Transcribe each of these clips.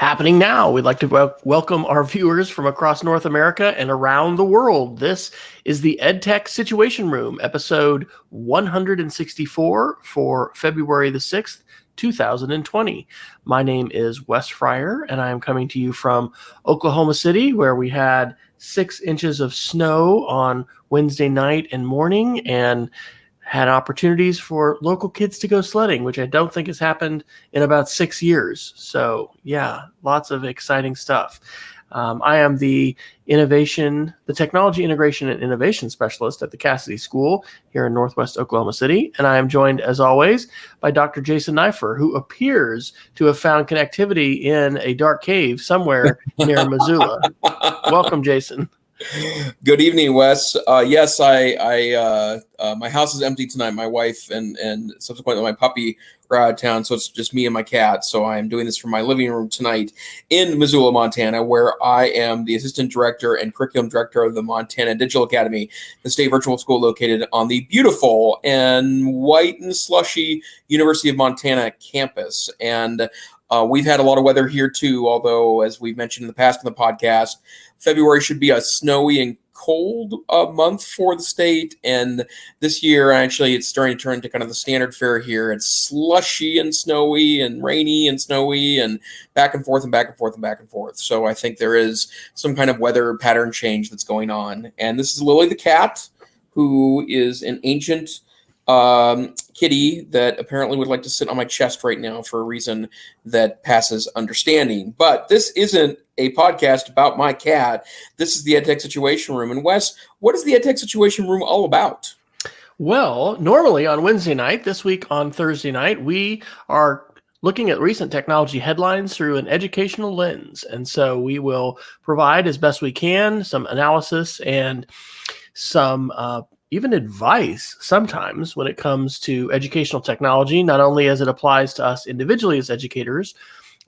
happening now. We'd like to welcome our viewers from across North America and around the world. This is the EdTech Situation Room, episode 164 for February the 6th, 2020. My name is Wes Fryer, and I am coming to you from Oklahoma City, where we had 6 inches of snow on Wednesday night and morning, and had opportunities for local kids to go sledding, which I don't think has happened in about 6 years. So yeah, lots of exciting stuff. I am the technology integration and innovation specialist at the Cassidy School here in Northwest Oklahoma City. And I am joined, as always, by Dr. Jason Neiffer, who appears to have found connectivity in a dark cave somewhere near Missoula. Welcome, Jason. Good evening, Wes. Yes, my house is empty tonight. My wife and subsequently my puppy are out of town, so it's just me and my cat. So I am doing this from my living room tonight in Missoula, Montana, where I am the assistant director and curriculum director of the Montana Digital Academy, the state virtual school located on the beautiful and white and slushy University of Montana campus. And we've had a lot of weather here too, although, as we've mentioned in the past on the podcast, February should be a snowy and cold month for the state. And this year, actually, it's starting to turn into kind of the standard fare here. It's slushy and snowy and rainy and snowy and back and forth and back and forth and back and forth. So I think there is some kind of weather pattern change that's going on. And this is Lily the cat, who is an ancient kitty that apparently would like to sit on my chest right now for a reason that passes understanding. But this isn't a podcast about my cat. This is the EdTech Situation Room. And Wes, what is the EdTech Situation Room all about? Well, normally on Wednesday night, this week on Thursday night, we are looking at recent technology headlines through an educational lens. And so we will provide, as best we can, some analysis and some even advice sometimes when it comes to educational technology, not only as it applies to us individually as educators,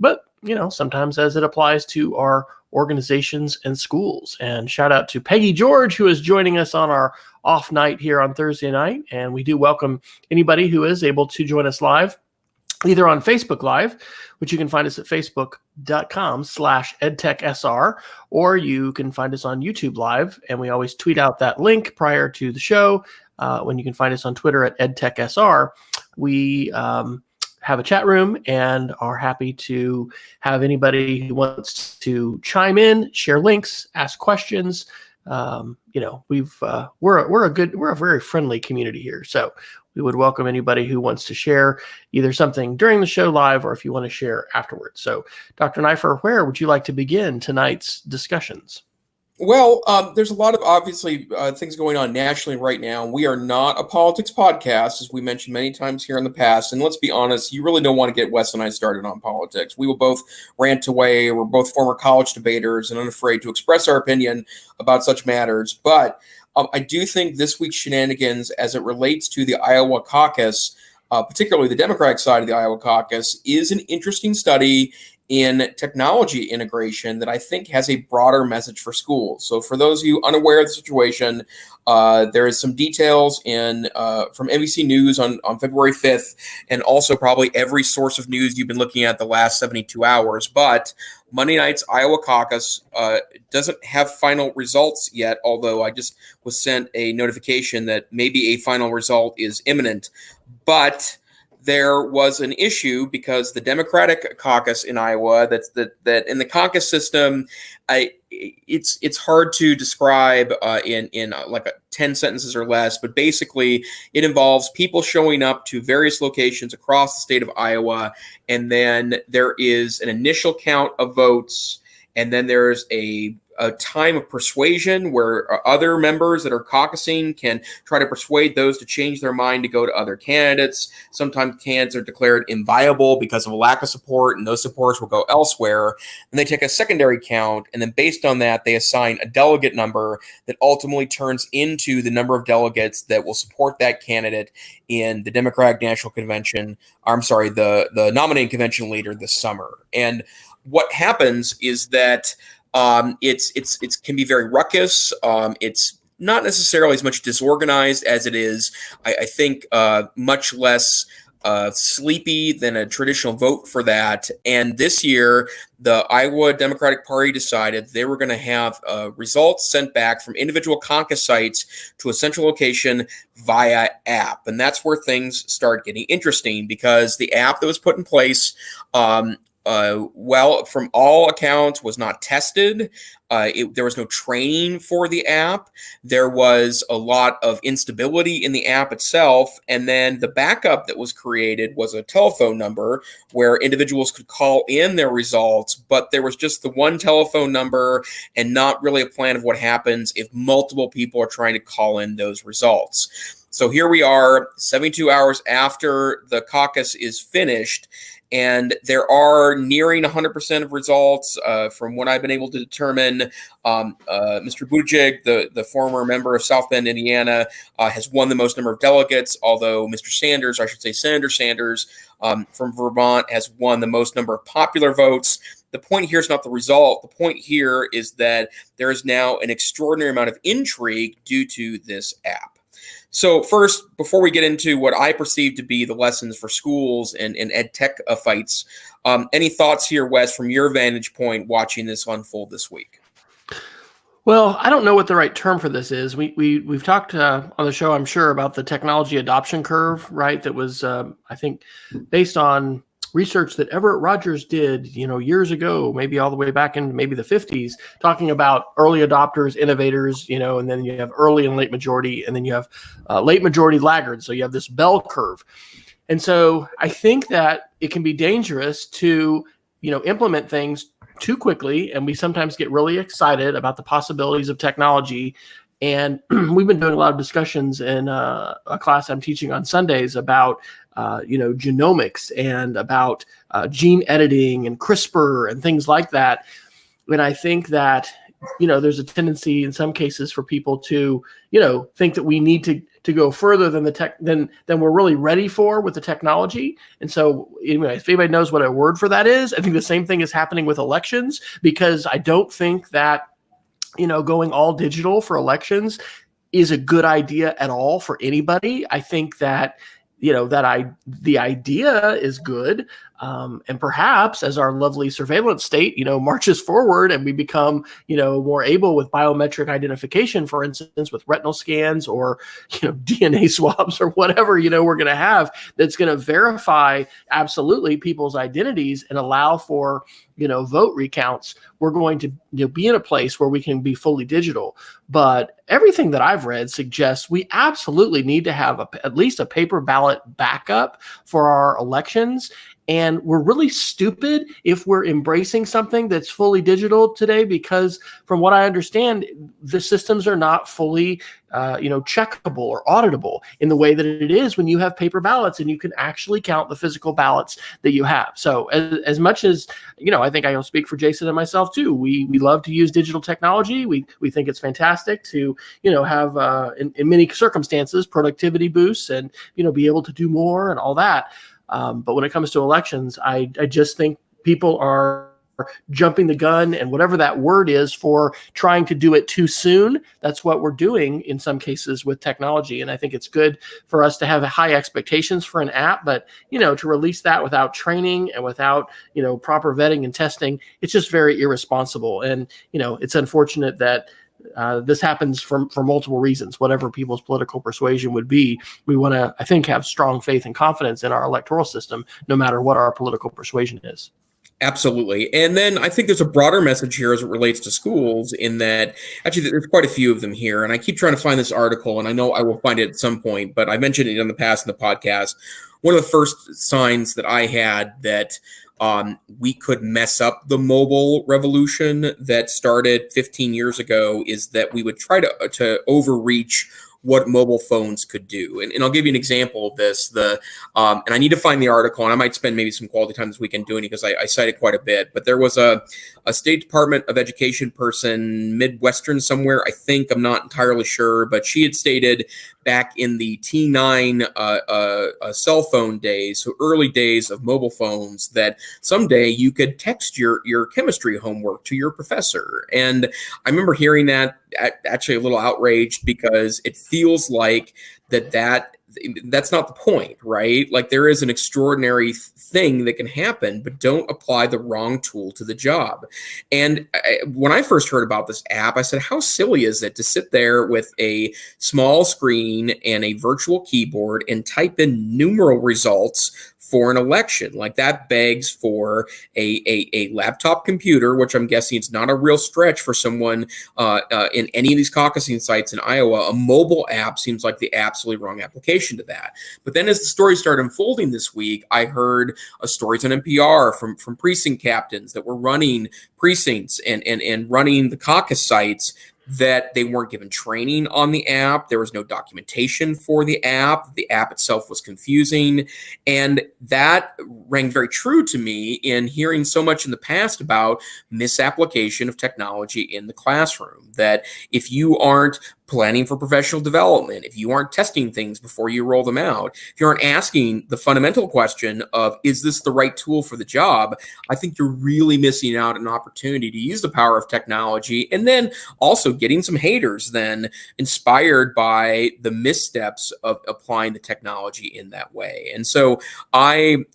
but sometimes as it applies to our organizations and schools. And shout out to Peggy George, who is joining us on our off night here on Thursday night. And we do welcome anybody who is able to join us live, either on Facebook Live, which you can find us at facebook.com/edtechsr, or you can find us on YouTube Live, and we always tweet out that link prior to the show. When you can find us on Twitter at edtechsr, we have a chat room and are happy to have anybody who wants to chime in, share links, ask questions. We're a very friendly community here, so we would welcome anybody who wants to share either something during the show live or if you want to share afterwards. So, Dr. Neiffer, where would you like to begin tonight's discussions? Well, there's a lot of obviously things going on nationally right now. We are not a politics podcast, as we mentioned many times here in the past. And let's be honest, you really don't want to get Wes and I started on politics. We will both rant away. We're both former college debaters and unafraid to express our opinion about such matters. But I do think this week's shenanigans, as it relates to the Iowa caucus, particularly the Democratic side of the Iowa caucus, is an interesting study in technology integration that I think has a broader message for schools. So for those of you unaware of the situation, there is some details from NBC News on February 5th, and also probably every source of news you've been looking at the last 72 hours. But Monday night's Iowa caucus doesn't have final results yet, although I just was sent a notification that maybe a final result is imminent. But there was an issue because the Democratic caucus in Iowa, that in the caucus system, it's hard to describe in like 10 sentences or less, but basically it involves people showing up to various locations across the state of Iowa, and then there is an initial count of votes, and then there's a time of persuasion where other members that are caucusing can try to persuade those to change their mind to go to other candidates. Sometimes candidates are declared inviolable because of a lack of support, and those supporters will go elsewhere. And they take a secondary count, and then based on that, they assign a delegate number that ultimately turns into the number of delegates that will support that candidate in the Democratic National Convention. The nominating convention later this summer. And what happens is that it can be very ruckus. It's not necessarily as much disorganized as it is, I think, much less sleepy than a traditional vote for that. And this year, the Iowa Democratic Party decided they were going to have results sent back from individual caucus sites to a central location via app. And that's where things start getting interesting, because the app that was put in place, well, from all accounts, was not tested. There was no training for the app. There was a lot of instability in the app itself. And then the backup that was created was a telephone number where individuals could call in their results, but there was just the one telephone number and not really a plan of what happens if multiple people are trying to call in those results. So here we are, 72 hours after the caucus is finished, and there are nearing 100% of results from what I've been able to determine. Mr. Buttigieg, the former member of South Bend, Indiana, has won the most number of delegates, although Mr. Sanders, I should say Senator Sanders from Vermont, has won the most number of popular votes. The point here is not the result. The point here is that there is now an extraordinary amount of intrigue due to this app. So first, before we get into what I perceive to be the lessons for schools and EdTech fights, any thoughts here, Wes, from your vantage point watching this unfold this week? Well, I don't know what the right term for this is. We've talked on the show, I'm sure, about the technology adoption curve, right? That was, I think, based on research that Everett Rogers did, years ago, maybe all the way back in maybe the 50s, talking about early adopters, innovators, and then you have early and late majority, and then you have late majority laggards. So you have this bell curve. And so I think that it can be dangerous to, implement things too quickly. And we sometimes get really excited about the possibilities of technology. And we've been doing a lot of discussions in a class I'm teaching on Sundays about genomics and about gene editing and CRISPR and things like that. And I think that, there's a tendency in some cases for people to, think that we need to go further than than we're really ready for with the technology. And so anyway, if anybody knows what a word for that is, I think the same thing is happening with elections, because I don't think that, going all digital for elections is a good idea at all for anybody. I think that, the idea is good. And perhaps as our lovely surveillance state, marches forward and we become, more able with biometric identification, for instance, with retinal scans or, DNA swabs or whatever, we're going to have, that's going to verify absolutely people's identities and allow for, vote recounts. We're going to be in a place where we can be fully digital. But everything that I've read suggests we absolutely need to have at least a paper ballot backup for our elections. And we're really stupid if we're embracing something that's fully digital today, because from what I understand, the systems are not fully, checkable or auditable in the way that it is when you have paper ballots and you can actually count the physical ballots that you have. So as much as, I think I'll speak for Jason and myself too. We love to use digital technology. We think it's fantastic to, have in many circumstances, productivity boosts and, be able to do more and all that. But when it comes to elections, I just think people are jumping the gun, and whatever that word is for trying to do it too soon, that's what we're doing in some cases with technology. And I think it's good for us to have high expectations for an app, but, to release that without training and without, proper vetting and testing, it's just very irresponsible. And, it's unfortunate that this happens for multiple reasons. Whatever people's political persuasion would be, we want to, I think, have strong faith and confidence in our electoral system, no matter what our political persuasion is. Absolutely. And then I think there's a broader message here as it relates to schools, in that actually there's quite a few of them here. And I keep trying to find this article, and I know I will find it at some point, but I mentioned it in the past in the podcast. One of the first signs that I had that we could mess up the mobile revolution that started 15 years ago is that we would try to overreach what mobile phones could do. And I'll give you an example of this. And I need to find the article, and I might spend maybe some quality time this weekend doing it because I cite it quite a bit. But there was a State Department of Education person, Midwestern somewhere, I think, I'm not entirely sure, but she had stated back in the T9 cell phone days, so early days of mobile phones, that someday you could text your chemistry homework to your professor. And I remember hearing that, actually a little outraged, because it feels like that that's not the point, right? Like, there is an extraordinary thing that can happen, but don't apply the wrong tool to the job. And when I first heard about this app, I said, how silly is it to sit there with a small screen and a virtual keyboard and type in numeral results for an election? Like, that begs for a laptop computer, which I'm guessing it's not a real stretch for someone in any of these caucusing sites in Iowa. A mobile app seems like the absolutely wrong application to that. But then as the story started unfolding this week, I heard stories on NPR from precinct captains that were running precincts and running the caucus sites, that they weren't given training on the app. There was no documentation for the app. The app itself was confusing. And that rang very true to me in hearing so much in the past about misapplication of technology in the classroom. That if you aren't planning for professional development, if you aren't testing things before you roll them out, if you aren't asking the fundamental question of, is this the right tool for the job, I think you're really missing out on an opportunity to use the power of technology, and then also getting some haters then inspired by the missteps of applying the technology in that way. And so I'm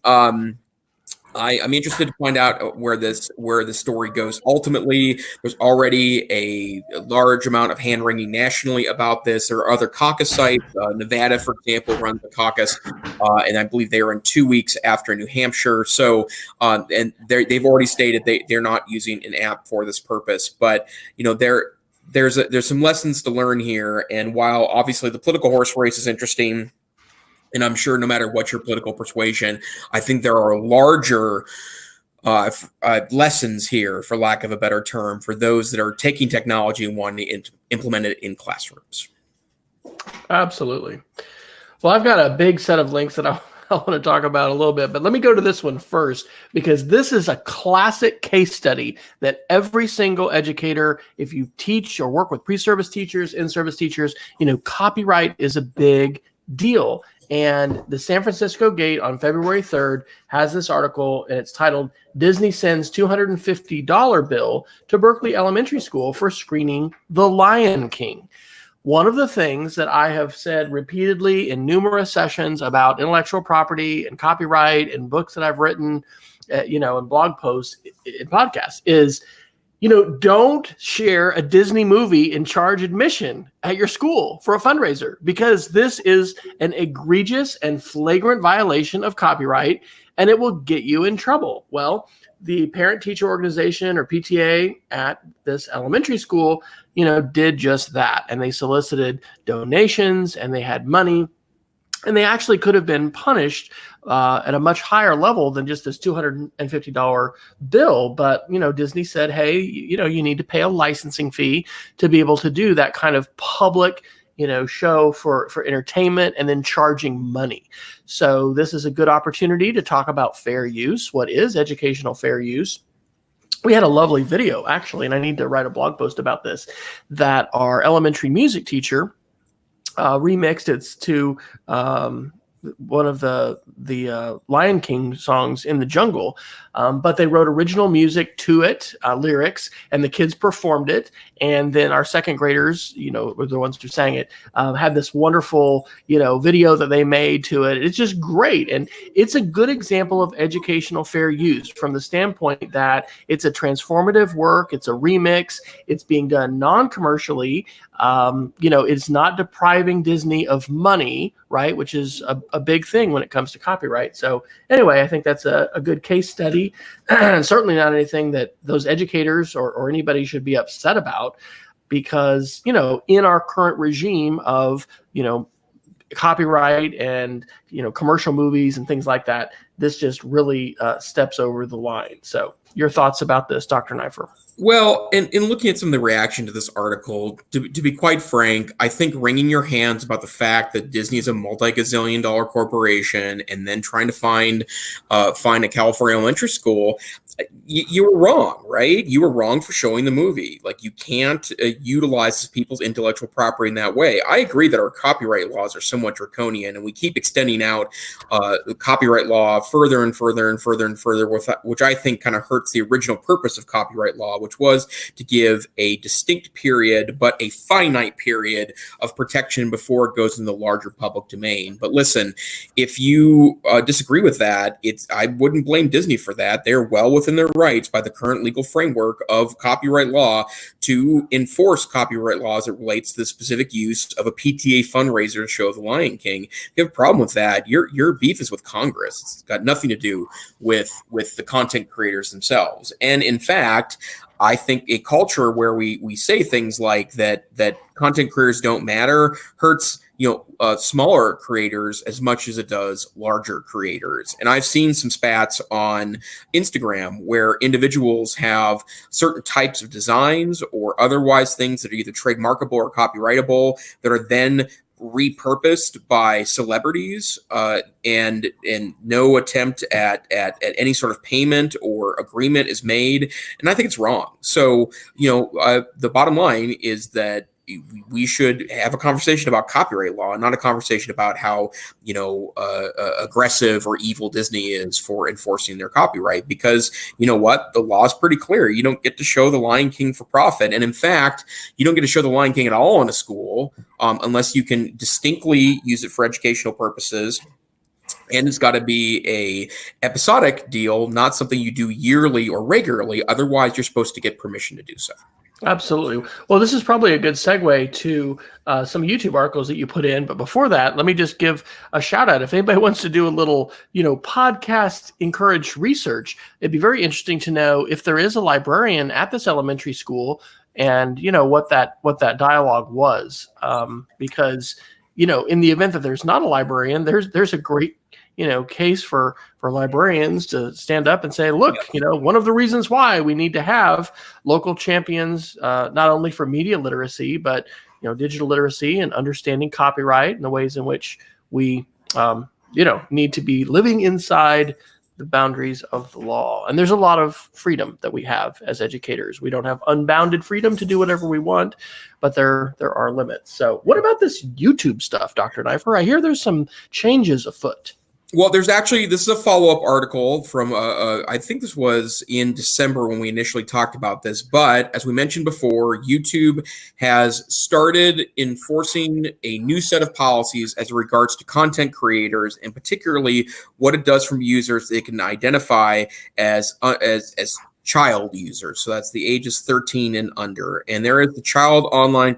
interested to find out where the story goes. Ultimately, there's already a large amount of hand-wringing nationally about this. There are other caucus sites. Nevada, for example, runs a caucus, and I believe they are in 2 weeks after New Hampshire. So, and they've already stated they're not using an app for this purpose. But there's some lessons to learn here. And while obviously the political horse race is interesting, and I'm sure no matter what your political persuasion, I think there are larger lessons here, for lack of a better term, for those that are taking technology and wanting to implement it in classrooms. Absolutely. Well, I've got a big set of links that I want to talk about a little bit, but let me go to this one first, because this is a classic case study that every single educator, if you teach or work with pre-service teachers, in-service teachers, copyright is a big deal. And the San Francisco Gate on February 3rd has this article, and it's titled, "Disney Sends $250 Bill to Berkeley Elementary School for Screening The Lion King." One of the things that I have said repeatedly in numerous sessions about intellectual property and copyright and books that I've written, and blog posts and podcasts is, don't share a Disney movie and charge admission at your school for a fundraiser, because this is an egregious and flagrant violation of copyright, and it will get you in trouble. Well, the parent-teacher organization, or PTA, at this elementary school, did just that. And they solicited donations, and they had money. And they actually could have been punished at a much higher level than just this $250 bill. But, Disney said, hey, you need to pay a licensing fee to be able to do that kind of public, show for entertainment, and then charging money. So this is a good opportunity to talk about fair use. What is educational fair use? We had a lovely video, actually, and I need to write a blog post about this, that our elementary music teacher remixed it to one of the Lion King songs, In the Jungle, but they wrote original music to it, lyrics, and the kids performed it. And then our second graders, were the ones who sang it, had this wonderful, video that they made to it. It's just great. And it's a good example of educational fair use from the standpoint that it's a transformative work. It's a remix. It's being done non-commercially. It's not depriving Disney of money, right? Which is a big thing when it comes to copyright. So anyway, I think that's a good case study. Certainly not anything that those educators or anybody should be upset about, because, in our current regime of, copyright and, commercial movies and things like that, this just really steps over the line. So your thoughts about this, Dr. Neiffer? Well, in looking at some of the reaction to this article, to be quite frank, I think wringing your hands about the fact that Disney is a multi-gazillion-dollar corporation and then trying to find a California elementary school, You were wrong, right? You were wrong for showing the movie. Like, you can't utilize people's intellectual property in that way. I agree that our copyright laws are somewhat draconian, and we keep extending out the copyright law further and further and further and further, which I think kind of hurts the original purpose of copyright law, which was to give a distinct period, but a finite period of protection before it goes in the larger public domain. But listen, if you disagree with that, I wouldn't blame Disney for that. They're well within their rights by the current legal framework of copyright law to enforce copyright law as it relates to the specific use of a PTA fundraiser to show The Lion King. If you have a problem with that, your beef is with Congress. It's got nothing to do with the content creators themselves. And in fact, I think a culture where we say things like that content creators don't matter hurts smaller creators as much as it does larger creators. And I've seen some spats on Instagram where individuals have certain types of designs or otherwise things that are either trademarkable or copyrightable that are then repurposed by celebrities and no attempt at any sort of payment or agreement is made. And I think it's wrong. So, the bottom line is that we should have a conversation about copyright law and not a conversation about how, aggressive or evil Disney is for enforcing their copyright, because you know what? The law is pretty clear. You don't get to show The Lion King for profit. And in fact, you don't get to show The Lion King at all in a school unless you can distinctly use it for educational purposes. And it's got to be a episodic deal, not something you do yearly or regularly. Otherwise, you're supposed to get permission to do so. Absolutely. Well, this is probably a good segue to some YouTube articles that you put in. But before that, let me just give a shout out. If anybody wants to do a little, podcast encouraged research, it'd be very interesting to know if there is a librarian at this elementary school and, what that dialogue was. Because, in the event that there's not a librarian, there's a great case for librarians to stand up and say, look, one of the reasons why we need to have local champions, not only for media literacy, but, digital literacy and understanding copyright and the ways in which we, need to be living inside the boundaries of the law. And there's a lot of freedom that we have as educators. We don't have unbounded freedom to do whatever we want, but there are limits. So what about this YouTube stuff, Dr. Neiffer? I hear there's some changes afoot. Well, this is a follow-up article from, I think this was in December when we initially talked about this. But as we mentioned before, YouTube has started enforcing a new set of policies as regards to content creators, and particularly what it does from users they can identify as child users. So that's the ages 13 and under. And there is the Child Online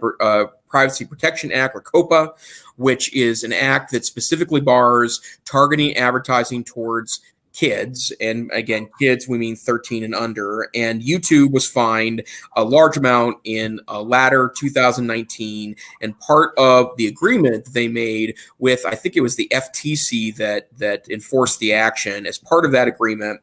Privacy Protection Act, or COPA, which is an act that specifically bars targeting advertising towards kids. And again, kids, we mean 13 and under. And YouTube was fined a large amount in latter 2019. And part of the agreement that they made with, I think it was the FTC that enforced the action, as part of that agreement,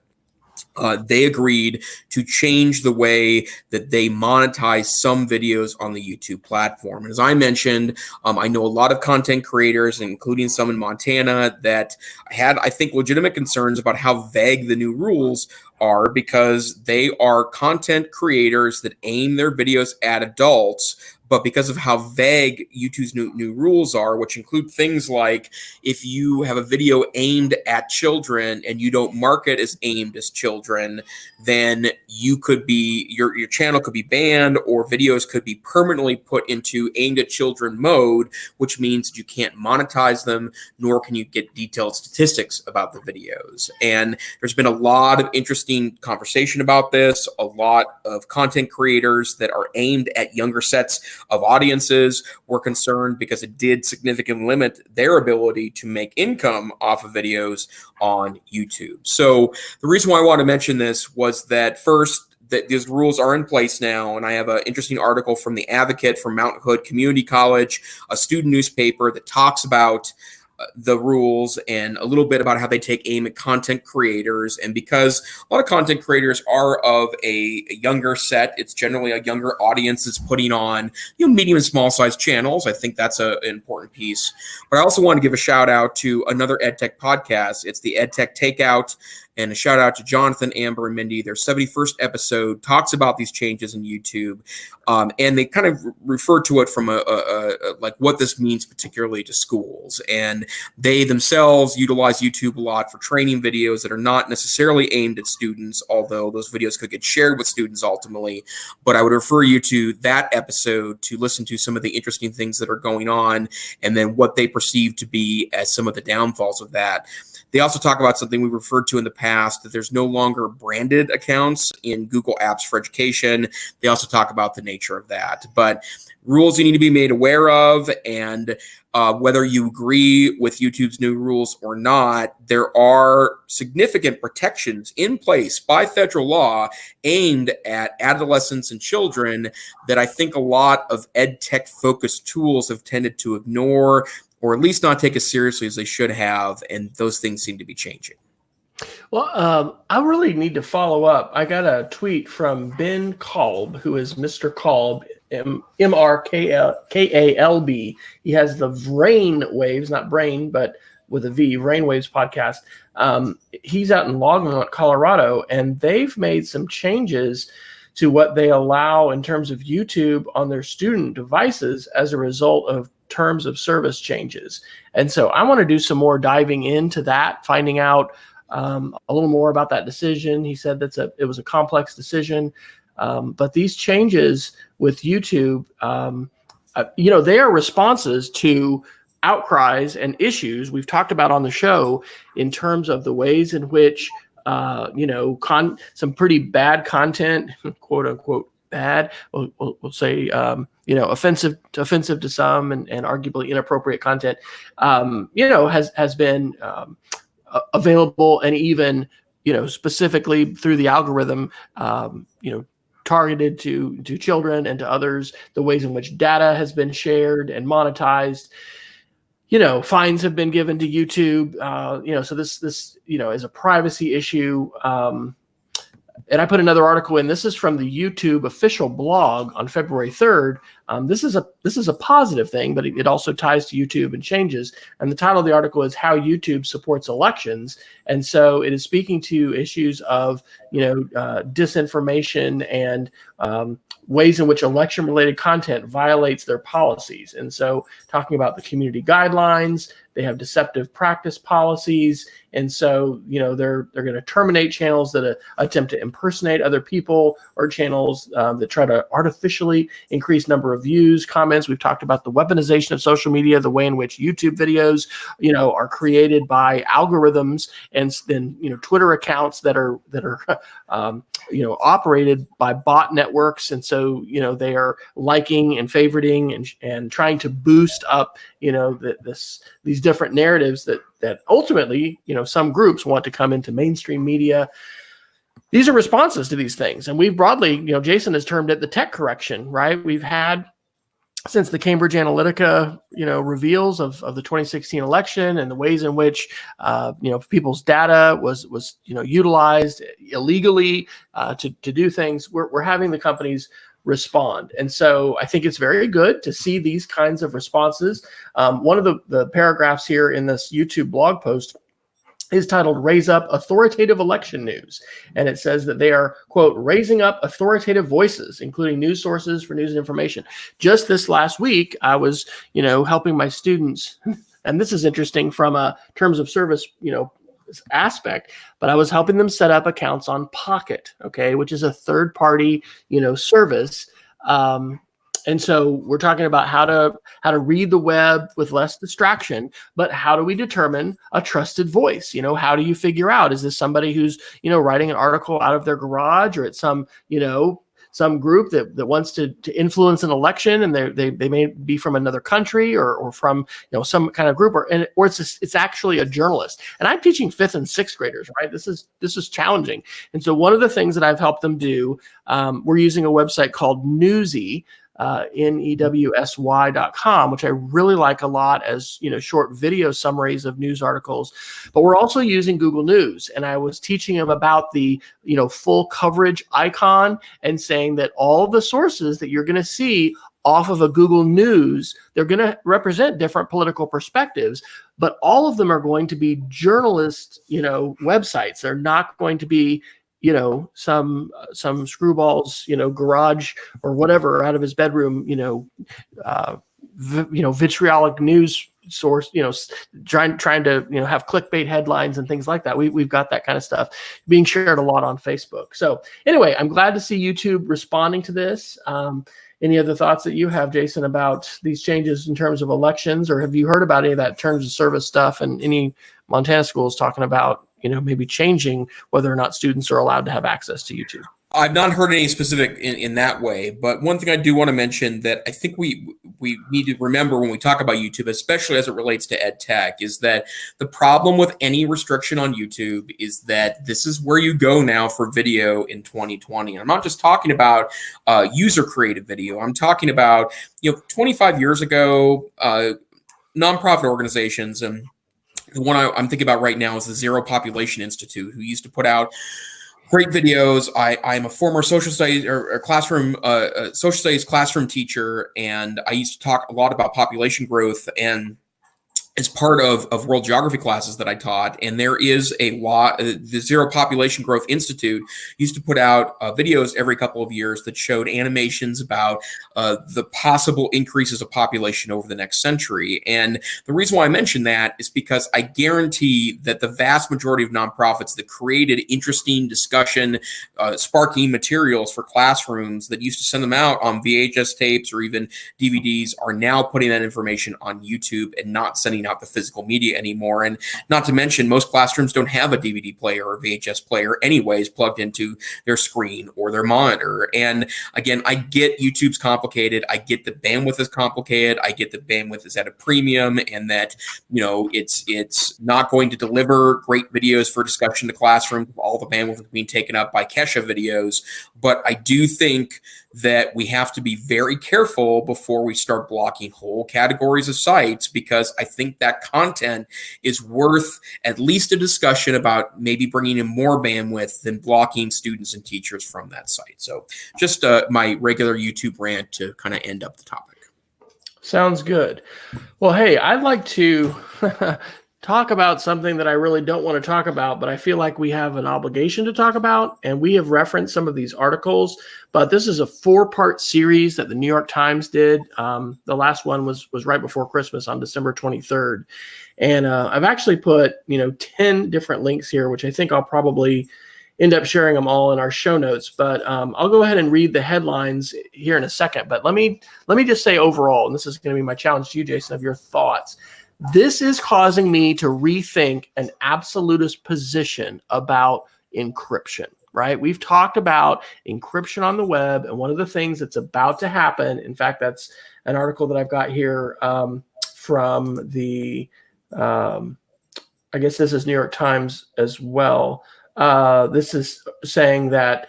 they agreed to change the way that they monetize some videos on the YouTube platform. And as I mentioned, I know a lot of content creators, including some in Montana, that had, I think, legitimate concerns about how vague the new rules are, because they are content creators that aim their videos at adults. But because of how vague YouTube's new rules are, which include things like if you have a video aimed at children and you don't mark it as aimed as children, then you could be your channel could be banned, or videos could be permanently put into aimed at children mode, which means you can't monetize them, nor can you get detailed statistics about the videos. And there's been a lot of interesting conversation about this. A lot of content creators that are aimed at younger sets of audiences were concerned because it did significantly limit their ability to make income off of videos on YouTube. So the reason why I want to mention this was that, first, that these rules are in place now, and I have an interesting article from The Advocate from Mount Hood Community College, a student newspaper, that talks about the rules and a little bit about how they take aim at content creators. And because a lot of content creators are of a younger set, it's generally a younger audience that's putting on medium and small size channels. I think that's an important piece. But I also want to give a shout out to another EdTech podcast. It's the EdTech Takeout. And a shout out to Jonathan, Amber, and Mindy. Their 71st episode talks about these changes in YouTube. And they kind of refer to it from like what this means particularly to schools. And they themselves utilize YouTube a lot for training videos that are not necessarily aimed at students, although those videos could get shared with students ultimately. But I would refer you to that episode to listen to some of the interesting things that are going on and then what they perceive to be as some of the downfalls of that. They also talk about something we referred to in the past, that there's no longer branded accounts in Google Apps for Education. They also talk about the nature of that. But rules you need to be made aware of, and whether you agree with YouTube's new rules or not, there are significant protections in place by federal law aimed at adolescents and children that I think a lot of EdTech focused tools have tended to ignore, or at least not take as seriously as they should have, and those things seem to be changing. Well, I really need to follow up. I got a tweet from Ben Kalb, who is Mr. Kalb, Mrkalb. He has the Brain Waves, not brain, but with a V, Brain Waves podcast. He's out in Longmont, Colorado, and they've made some changes to what they allow in terms of YouTube on their student devices as a result of terms of service changes. And so I want to do some more diving into that, finding out a little more about that decision. He said it was a complex decision, but these changes with YouTube, they are responses to outcries and issues we've talked about on the show in terms of the ways in which some pretty bad content, quote unquote bad, we'll say, offensive to some and arguably inappropriate content, has been available, and even, specifically through the algorithm, targeted to children and to others, the ways in which data has been shared and monetized. Fines have been given to YouTube. So this is a privacy issue. And I put another article in. This is from the YouTube official blog on February 3rd. This is a positive thing, but it also ties to YouTube and changes. And the title of the article is "How YouTube Supports Elections." And so it is speaking to issues of disinformation and ways in which election-related content violates their policies. And so talking about the community guidelines, they have deceptive practice policies. And so, they're going to terminate channels that attempt to impersonate other people, or channels that try to artificially increase number of views, comments. We've talked about the weaponization of social media, the way in which YouTube videos, are created by algorithms, and then, Twitter accounts that are operated by bot networks. And so, they are liking and favoriting and trying to boost up, these different narratives that ultimately, some groups want to come into mainstream media. These are responses to these things. And we've broadly, Jason has termed it the tech correction, right? We've had, since the Cambridge Analytica, reveals of the 2016 election and the ways in which, people's data was utilized illegally to do things, we're having the companies respond. And so I think it's very good to see these kinds of responses. One of the paragraphs here in this YouTube blog post is titled "Raise Up Authoritative Election News." And it says that they are, quote, raising up authoritative voices, including news sources for news and information. Just this last week, I was, helping my students, and this is interesting from a terms of service, aspect, but I was helping them set up accounts on Pocket, okay, which is a third-party, service. And so we're talking about how to read the web with less distraction, but how do we determine a trusted voice? How do you figure out, is this somebody who's, writing an article out of their garage, or it's some group that wants to influence an election, and they may be from another country or from some kind of group, or it's actually a journalist. And I'm teaching 5th and 6th graders, right? This is challenging. And so one of the things that I've helped them do, we're using a website called Newsy, newsy.com, which I really like a lot as, short video summaries of news articles. But we're also using Google News. And I was teaching them about the, full coverage icon, and saying that all the sources that you're going to see off of a Google News, they're going to represent different political perspectives, but all of them are going to be journalist, websites. They're not going to be, some screwball's, garage or whatever out of his bedroom, vitriolic news source, trying to, have clickbait headlines and things like that. We've got that kind of stuff being shared a lot on Facebook. So anyway, I'm glad to see YouTube responding to this. Any other thoughts that you have, Jason, about these changes in terms of elections, or have you heard about any of that terms of service stuff and any Montana schools talking about, maybe changing whether or not students are allowed to have access to YouTube? I've not heard any specific in that way, but one thing I do want to mention that I think we need to remember when we talk about YouTube, especially as it relates to EdTech, is that the problem with any restriction on YouTube is that this is where you go now for video in 2020. And I'm not just talking about user-created video. I'm talking about, 25 years ago, nonprofit organizations, and the one I'm thinking about right now is the Zero Population Institute, who used to put out great videos. I'm a former social studies social studies classroom teacher, and I used to talk a lot about population growth and as part of world geography classes that I taught. And there is a lot, the Zero Population Growth Institute used to put out videos every couple of years that showed animations about the possible increases of population over the next century. And the reason why I mention that is because I guarantee that the vast majority of nonprofits that created interesting discussion, sparking materials for classrooms that used to send them out on VHS tapes or even DVDs are now putting that information on YouTube and not sending out the physical media anymore. And not to mention, most classrooms don't have a DVD player or VHS player anyways plugged into their screen or their monitor. And again, I get YouTube's complicated. I get the bandwidth is complicated. I get the bandwidth is at a premium and that, it's not going to deliver great videos for discussion to classrooms. All the bandwidth is being taken up by Kesha videos. But I do think that we have to be very careful before we start blocking whole categories of sites, because I think that content is worth at least a discussion about maybe bringing in more bandwidth than blocking students and teachers from that site. So just my regular YouTube rant to kind of end up the topic. Sounds good. Well, hey, I'd like to talk about something that I really don't want to talk about, but I feel like we have an obligation to talk about, and we have referenced some of these articles, but this is a 4-part series that the New York Times did. The last one was right before Christmas on December 23rd. And I've actually put, 10 different links here, which I think I'll probably end up sharing them all in our show notes, but I'll go ahead and read the headlines here in a second. But let me just say overall, and this is going to be my challenge to you, Jason, of your thoughts. This is causing me to rethink an absolutist position about encryption, right? We've talked about encryption on the web, and one of the things that's about to happen, in fact, that's an article that I've got here from the, I guess this is New York Times as well. This is saying that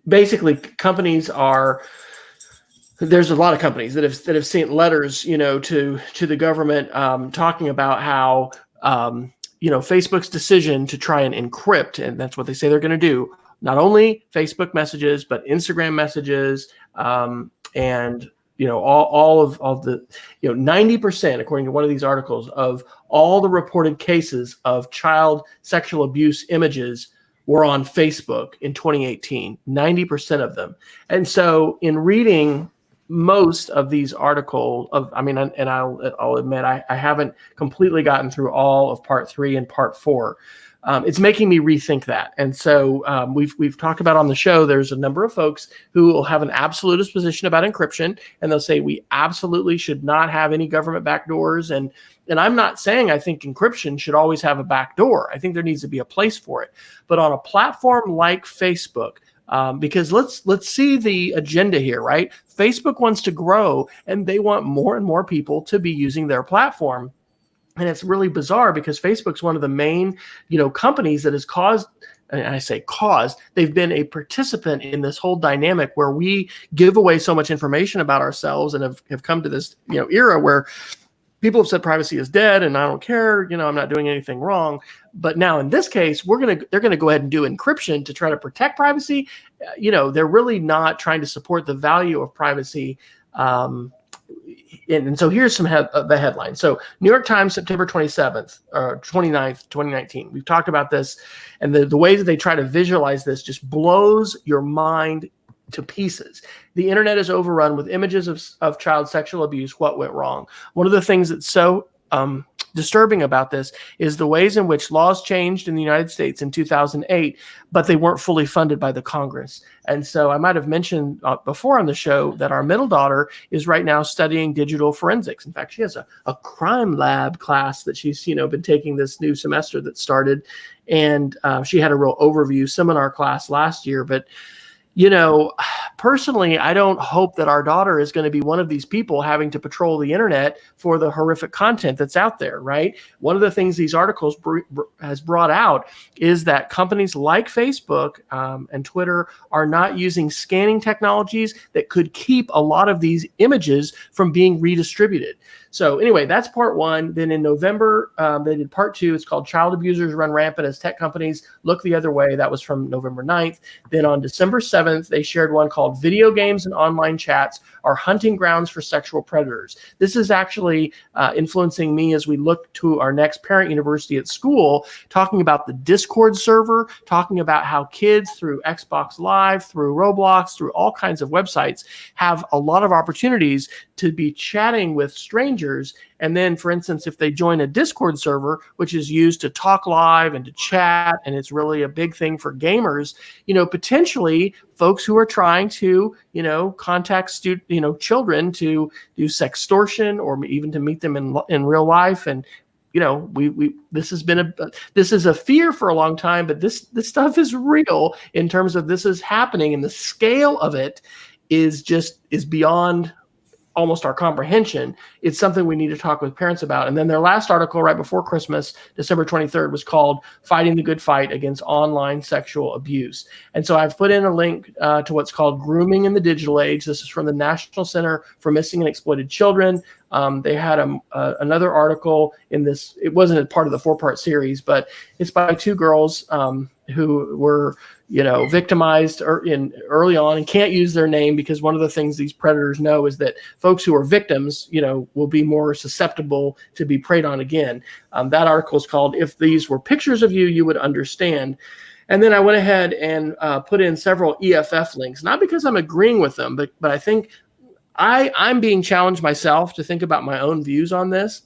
basically companies are, there's a lot of companies that have sent letters, to the government talking about how, Facebook's decision to try and encrypt, and that's what they say they're going to do, not only Facebook messages, but Instagram messages, and, all of the, 90%, according to one of these articles, of all the reported cases of child sexual abuse images were on Facebook in 2018, 90% of them. And so in reading most of these articles and I'll admit I haven't completely gotten through all of part 3 and part 4. It's making me rethink that. And so we've talked about on the show, there's a number of folks who will have an absolutist position about encryption, and they'll say we absolutely should not have any government backdoors. And I'm not saying I think encryption should always have a backdoor. I think there needs to be a place for it. But on a platform like Facebook, because let's see the agenda here, right? Facebook wants to grow, and they want more and more people to be using their platform. And it's really bizarre because Facebook's one of the main, companies that has caused, and I say caused, they've been a participant in this whole dynamic where we give away so much information about ourselves and have come to this, era where people have said privacy is dead and I don't care, I'm not doing anything wrong. But now in this case, they're going to go ahead and do encryption to try to protect privacy. They're really not trying to support the value of privacy. And so here's some the headlines. So New York Times, September 27th, or 29th, 2019. We've talked about this, and the way that they try to visualize this just blows your mind to pieces. The internet is overrun with images of child sexual abuse. What went wrong? One of the things that's so disturbing about this is the ways in which laws changed in the United States in 2008, but they weren't fully funded by the Congress. And so I might have mentioned before on the show that our middle daughter is right now studying digital forensics. In fact, she has a crime lab class that she's been taking this new semester that started, and she had a real overview seminar class last year. But personally, I don't hope that our daughter is going to be one of these people having to patrol the internet for the horrific content that's out there, right? One of the things these articles has brought out is that companies like Facebook and Twitter are not using scanning technologies that could keep a lot of these images from being redistributed. So anyway, that's part one. Then in November, they did part two. It's called Child Abusers Run Rampant as Tech Companies Look the Other Way. That was from November 9th. Then on December 7th, they shared one called Video Games and Online Chats Are Hunting Grounds for Sexual Predators. This is actually influencing me as we look to our next parent university at school, talking about the Discord server, talking about how kids through Xbox Live, through Roblox, through all kinds of websites have a lot of opportunities to be chatting with strangers. And then, for instance, if they join a Discord server, which is used to talk live and to chat, and it's really a big thing for gamers, potentially folks who are trying to, contact children to do sextortion or even to meet them in real life. And this is a fear for a long time, but this stuff is real in terms of this is happening, and the scale of it is beyond almost our comprehension. It's something we need to talk with parents about. And then their last article right before Christmas, December 23rd, was called Fighting the Good Fight Against Online Sexual Abuse. And so I've put in a link to what's called Grooming in the Digital Age. This is from the National Center for Missing and Exploited Children. They had another article in this. It wasn't a part of the 4-part series, but it's by two girls who were, victimized early on and can't use their name because one of the things these predators know is that folks who are victims, will be more susceptible to be preyed on again. That article is called If These Were Pictures of You, You Would Understand. And then I went ahead and put in several EFF links, not because I'm agreeing with them, but I think I'm being challenged myself to think about my own views on this.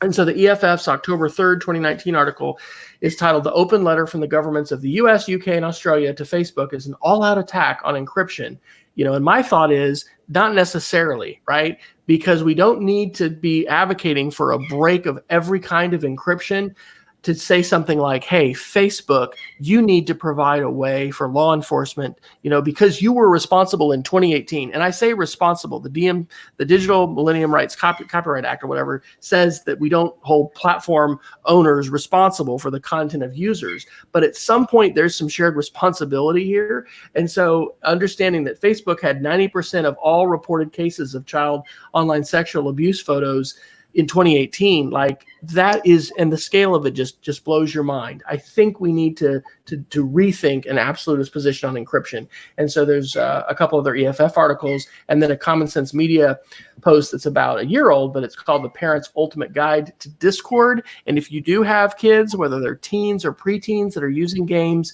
And so the EFF's October 3rd, 2019 article is titled The Open Letter from the Governments of the US, UK, and Australia to Facebook is an all-out attack on encryption. And my thought is not necessarily, right? Because we don't need to be advocating for a break of every kind of encryption to say something like, hey, Facebook, you need to provide a way for law enforcement, because you were responsible in 2018. And I say responsible. The Digital Millennium Rights Copyright Act or whatever says that we don't hold platform owners responsible for the content of users. But at some point, there's some shared responsibility here. And so understanding that Facebook had 90% of all reported cases of child online sexual abuse photos in 2018, like that is, and the scale of it just blows your mind. I think we need to rethink an absolutist position on encryption. And so there's a couple other EFF articles and then a Common Sense Media post that's about a year old, but it's called The Parent's Ultimate Guide to Discord. And if you do have kids, whether they're teens or preteens that are using games,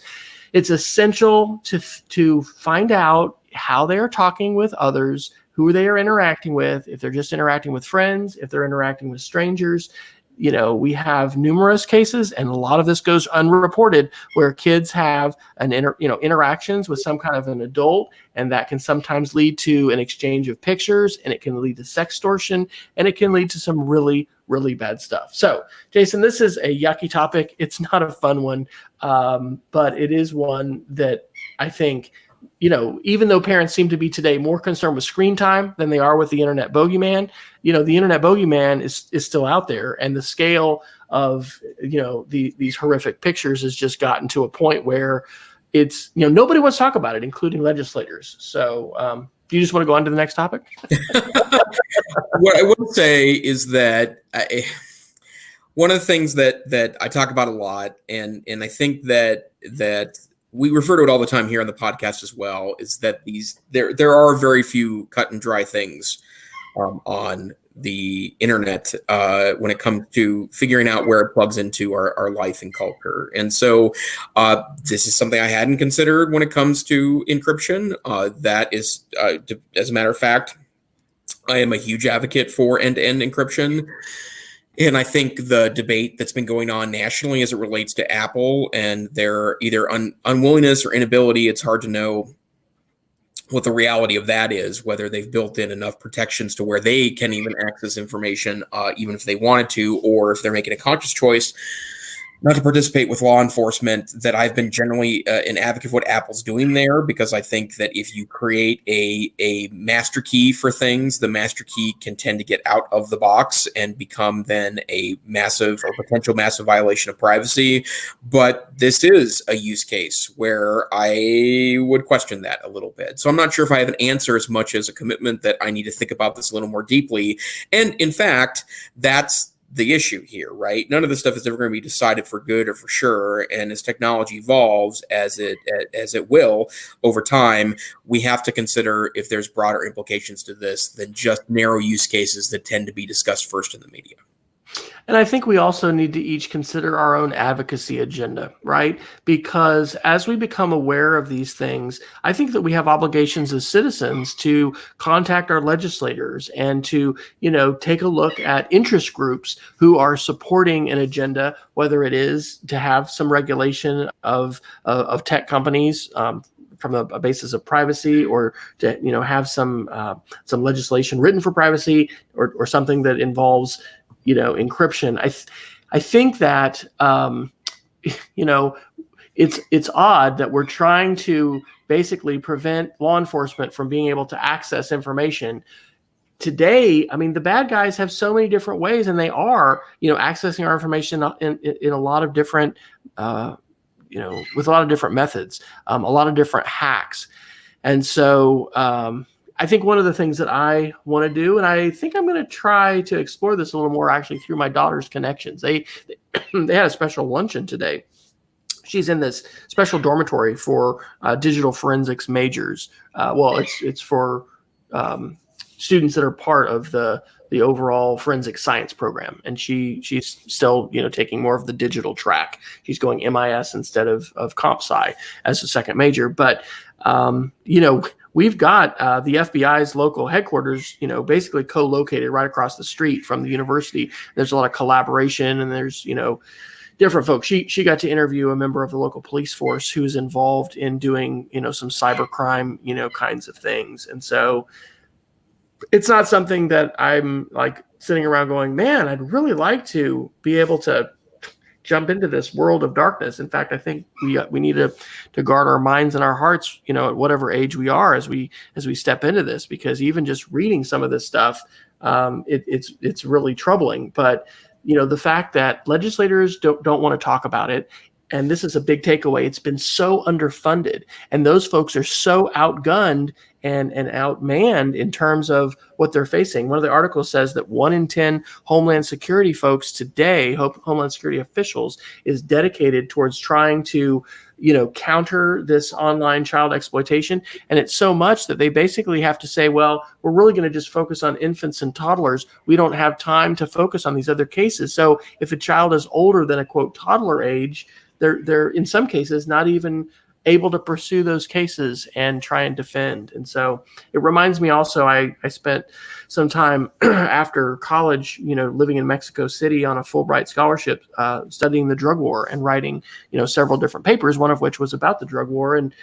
it's essential to find out how they are talking with others, who they are interacting with, if they're just interacting with friends, if they're interacting with strangers. We have numerous cases, and a lot of this goes unreported, where kids have interactions with some kind of an adult, and that can sometimes lead to an exchange of pictures, and it can lead to sextortion, and it can lead to some really, really bad stuff. So, Jason, this is a yucky topic. It's not a fun one, but it is one that I think, even though parents seem to be today more concerned with screen time than they are with the internet bogeyman, the internet bogeyman is still out there. And the scale of, these horrific pictures has just gotten to a point where it's, nobody wants to talk about it, including legislators. So Do you just want to go on to the next topic? What I will say is that one of the things that I talk about a lot, and I think that we refer to it all the time here on the podcast as well, is that there are very few cut and dry things on the internet when it comes to figuring out where it plugs into our life and culture. And so this is something I hadn't considered when it comes to encryption. That is, as a matter of fact, I am a huge advocate for end-to-end encryption. And I think the debate that's been going on nationally as it relates to Apple and their either unwillingness or inability, it's hard to know what the reality of that is, whether they've built in enough protections to where they can even access information, even if they wanted to, or if they're making a conscious choice not to participate with law enforcement. That I've been generally an advocate of what Apple's doing there, because I think that if you create a master key for things, the master key can tend to get out of the box and become then a massive or potential massive violation of privacy. But this is a use case where I would question that a little bit. So I'm not sure if I have an answer as much as a commitment that I need to think about this a little more deeply. And in fact, that's the issue here, right? None of this stuff is ever going to be decided for good or for sure. And as technology evolves, as it will over time, we have to consider if there's broader implications to this than just narrow use cases that tend to be discussed first in the media. And I think we also need to each consider our own advocacy agenda, right? Because as we become aware of these things, I think that we have obligations as citizens to contact our legislators and to, take a look at interest groups who are supporting an agenda, whether it is to have some regulation of tech companies, from a basis of privacy, or to have some legislation written for privacy, or something that involves encryption. I think that it's odd that we're trying to basically prevent law enforcement from being able to access information. Today, I mean, the bad guys have so many different ways, and they are accessing our information in a lot of different with a lot of different methods, a lot of different hacks. And so I think one of the things that I want to do, and I think I'm going to try to explore this a little more actually through my daughter's connections. They had a special luncheon today. She's in this special dormitory for digital forensics majors. It's for students that are part of the overall forensic science program, and she's still taking more of the digital track. She's going MIS instead of comp sci as a second major. But we've got the FBI's local headquarters, basically co-located right across the street from the university. There's a lot of collaboration, and there's different folks. She got to interview a member of the local police force who's involved in doing some cybercrime kinds of things. And so it's not something that I'm like sitting around going, man, I'd really like to be able to jump into this world of darkness. In fact, I think we need to guard our minds and our hearts, at whatever age we are as we step into this, because even just reading some of this stuff, it's really troubling. But the fact that legislators don't want to talk about it, and this is a big takeaway, it's been so underfunded, and those folks are so outgunned and outmanned in terms of what they're facing. One of the articles says that 1 in 10 Homeland Security folks today, Homeland Security officials, is dedicated towards trying to, counter this online child exploitation. And it's so much that they basically have to say, well, we're really going to just focus on infants and toddlers. We don't have time to focus on these other cases. So if a child is older than a quote toddler age, they're in some cases not even able to pursue those cases and try and defend. And so it reminds me also, I spent some time after college, living in Mexico City on a Fulbright scholarship, studying the drug war and writing, several different papers, one of which was about the drug war. And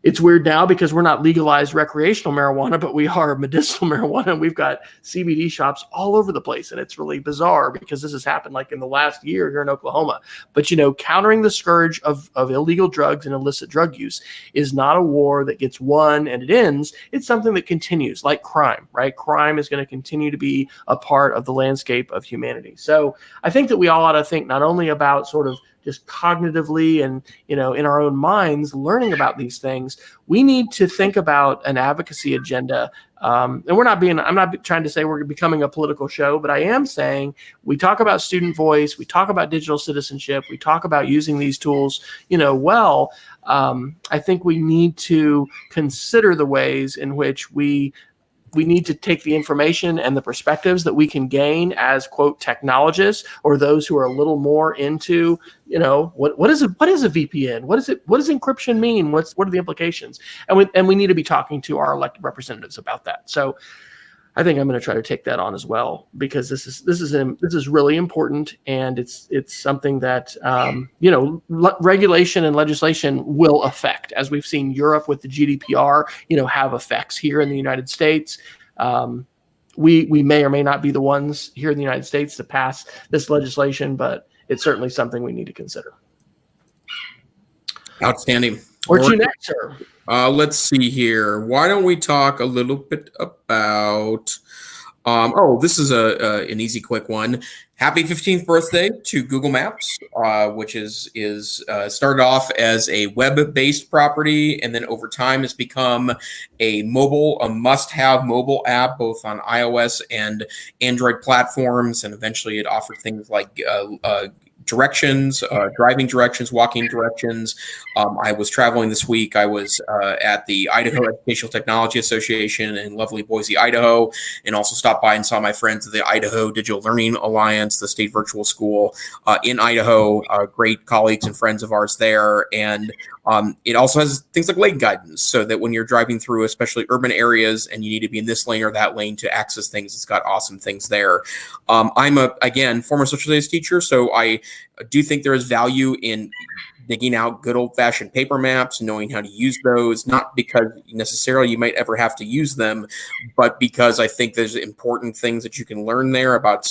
it's weird now because we're not legalized recreational marijuana, but we are medicinal marijuana. And we've got CBD shops all over the place. And it's really bizarre because this has happened like in the last year here in Oklahoma. But, countering the scourge of illegal drugs and illicit drug use is not a war that gets won and it ends. It's something that continues, like crime, right? Crime is going to continue to be a part of the landscape of humanity. So I think that we all ought to think not only about sort of just cognitively and, in our own minds, learning about these things. We need to think about an advocacy agenda. And I'm not trying to say we're becoming a political show, but I am saying we talk about student voice, we talk about digital citizenship, we talk about using these tools, well. I think we need to consider the ways in which we need to take the information and the perspectives that we can gain as, quote, technologists, or those who are a little more into, what is a VPN? What does encryption mean? What are the implications? And we need to be talking to our elected representatives about that. So I think I'm going to try to take that on as well, because this is really important, and it's something that regulation and legislation will affect, as we've seen Europe with the GDPR, have effects here in the United States. We may or may not be the ones here in the United States to pass this legislation, but it's certainly something we need to consider. Outstanding. Where to next, sir? Let's see here. Why don't we talk a little bit about? This is an easy, quick one. Happy 15th birthday to Google Maps, which is started off as a web-based property, and then over time has become a must-have mobile app, both on iOS and Android platforms, and eventually it offered things like directions, driving directions, walking directions. I was traveling this week. I was at the Idaho Educational Technology Association in lovely Boise, Idaho, and also stopped by and saw my friends at the Idaho Digital Learning Alliance, the state virtual school in Idaho, great colleagues and friends of ours there. And it also has things like lane guidance, so that when you're driving through especially urban areas and you need to be in this lane or that lane to access things, it's got awesome things there. I'm again, former social studies teacher, so I do think there is value in digging out good old-fashioned paper maps, knowing how to use those, not because necessarily you might ever have to use them, but because I think there's important things that you can learn there about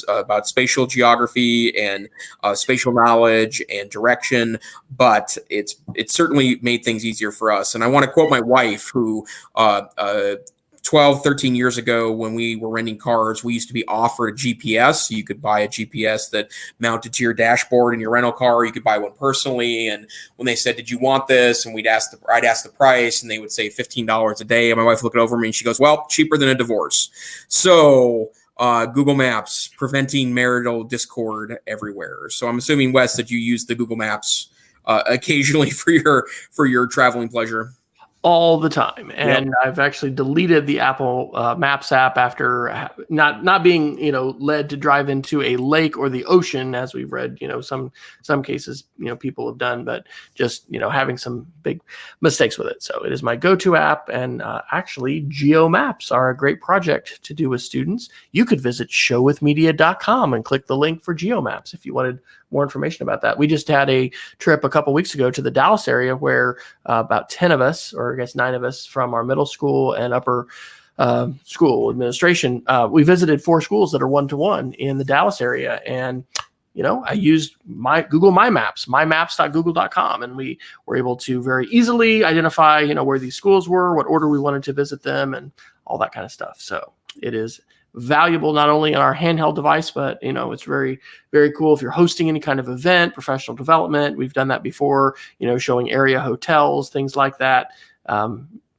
spatial geography and spatial knowledge and direction. But it's certainly made things easier for us. And I want to quote my wife, who 12, 13 years ago, when we were renting cars, we used to be offered a GPS. You could buy a GPS that mounted to your dashboard in your rental car. You could buy one personally. And when they said, "Did you want this?" and I'd ask the price, and they would say $15 a day. And my wife looked over me and she goes, "Well, cheaper than a divorce." So Google Maps, preventing marital discord everywhere. So I'm assuming, Wes, that you use the Google Maps occasionally for your traveling pleasure. All the time. And yep. I've actually deleted the Apple Maps app after not being, led to drive into a lake or the ocean, as we've read, some cases, people have done, but just, having some big mistakes with it. So it is my go-to app. And actually, GeoMaps are a great project to do with students. You could visit showwithmedia.com and click the link for GeoMaps if you wanted more information about that. We just had a trip a couple weeks ago to the Dallas area where about 10 of us, or I guess 9 of us from our middle school and upper school administration, we visited 4 schools that are one-to-one in the Dallas area. And, I used my Google My Maps, mymaps.google.com, and we were able to very easily identify, where these schools were, what order we wanted to visit them, and all that kind of stuff. So it is valuable not only on our handheld device, but it's very, very cool if you're hosting any kind of event, professional development. We've done that before, showing area hotels, things like that.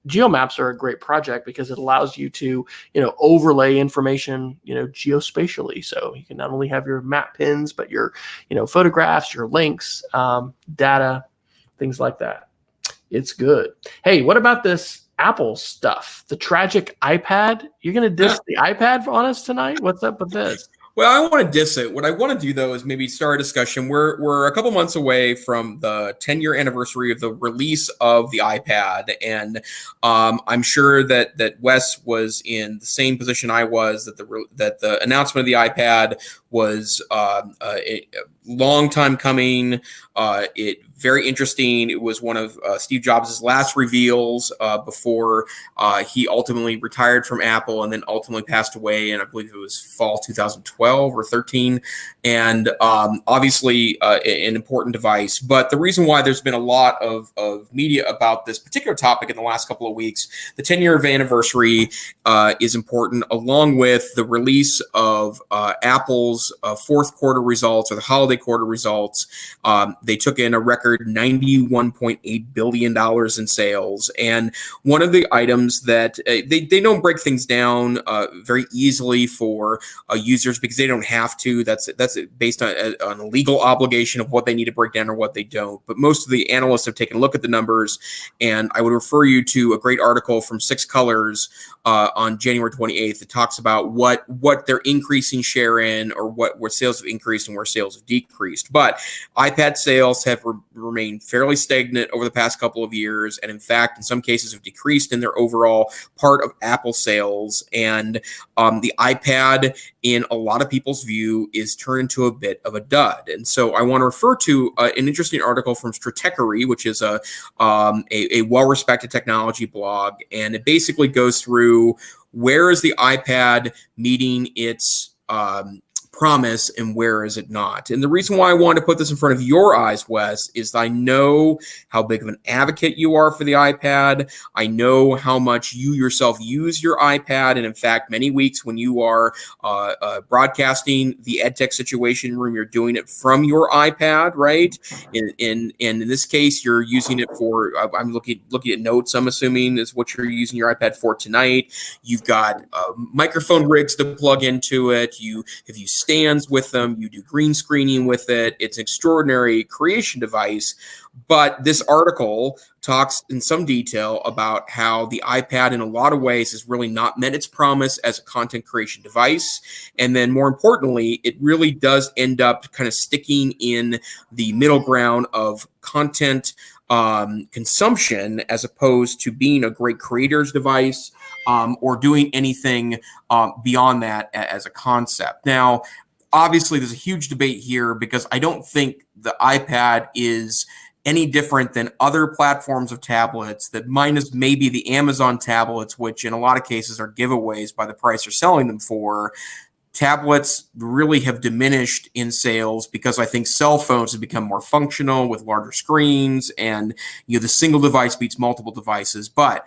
GeoMaps are a great project because it allows you to, overlay information, geospatially. So you can not only have your map pins, but your, photographs, your links, data, things like that. It's good. Hey, what about this Apple stuff, the tragic iPad? You're going to diss the iPad on us tonight? What's up with this? Well, I want to diss it. What I want to do, though, is maybe start a discussion. We're a couple months away from the 10-year anniversary of the release of the iPad, and I'm sure that Wes was in the same position I was, that the announcement of the iPad was a long time coming. It very interesting. It was one of Steve Jobs' last reveals before he ultimately retired from Apple and then ultimately passed away. And I believe it was fall 2012 or 13. and obviously an important device. But the reason why there's been a lot of media about this particular topic in the last couple of weeks, the 10-year anniversary is important, along with the release of Apple's fourth quarter results, or the holiday quarter results. They took in a record $91.8 billion in sales. And one of the items that they don't break things down very easily for users, because they don't have to. That's based on a legal obligation of what they need to break down or what they don't. But most of the analysts have taken a look at the numbers, and I would refer you to a great article from Six Colors on January 28th. It talks about what they're increasing share in, or where sales have increased and where sales have decreased. But iPad sales have remained fairly stagnant over the past couple of years, and in fact, in some cases, have decreased in their overall part of Apple sales. And the iPad, in a lot of people's view, is turned into a bit of a dud. And so I want to refer to an interesting article from Stratechery, which is a well-respected technology blog, and it basically goes through where is the iPad meeting its promise and where is it not. And the reason why I wanted to put this in front of your eyes, Wes, is I know how big of an advocate you are for the iPad. I know how much you yourself use your iPad. And in fact, many weeks when you are broadcasting the EdTech Situation Room, you're doing it from your iPad, right? And in this case, you're using it for, I'm looking at notes, I'm assuming is what you're using your iPad for tonight. You've got microphone rigs to plug into it. If you stands with them, you do green screening with it. It's an extraordinary creation device. But this article talks in some detail about how the iPad in a lot of ways has really not met its promise as a content creation device. And then more importantly, it really does end up kind of sticking in the middle ground of content consumption, as opposed to being a great creator's device or doing anything beyond that as a concept. Now, obviously, there's a huge debate here, because I don't think the iPad is any different than other platforms of tablets, that minus maybe the Amazon tablets, which in a lot of cases are giveaways by the price they're selling them for. Tablets really have diminished in sales because I think cell phones have become more functional with larger screens, and the single device beats multiple devices. But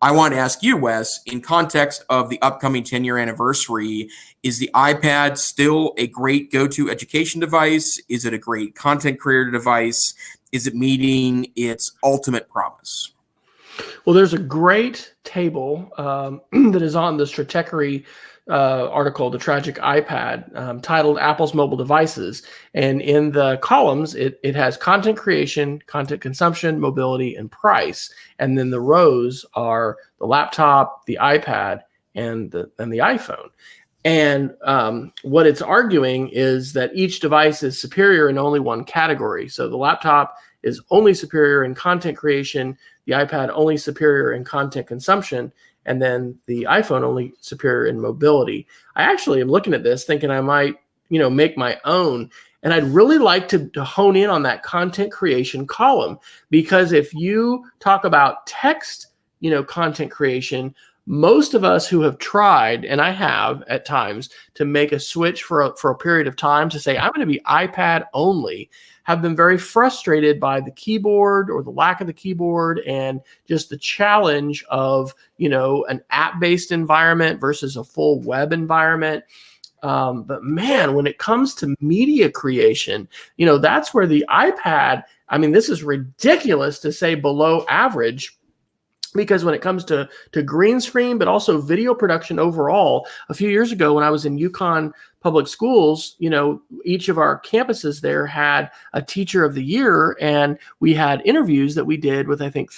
I want to ask you, Wes, in context of the upcoming 10-year anniversary, is the iPad still a great go-to education device? Is it a great content creator device? Is it meeting its ultimate promise? Well, there's a great table that is on the Stratechery article, The Tragic iPad, titled Apple's Mobile Devices. And in the columns, it has content creation, content consumption, mobility, and price. And then the rows are the laptop, the iPad, and the iPhone. And what it's arguing is that each device is superior in only one category. So the laptop is only superior in content creation, the iPad only superior in content consumption, and then the iPhone only superior in mobility. I actually am looking at this thinking I might, make my own. And I'd really like to hone in on that content creation column, because if you talk about text, content creation, most of us who have tried, and I have at times, to make a switch for a period of time to say, I'm going to be iPad only, have been very frustrated by the keyboard or the lack of the keyboard, and just the challenge of, an app-based environment versus a full web environment. But man, when it comes to media creation, that's where the iPad, this is ridiculous to say below average, because when it comes to green screen, but also video production overall, a few years ago when I was in Yukon Public Schools, each of our campuses there had a teacher of the year, and we had interviews that we did with, I think,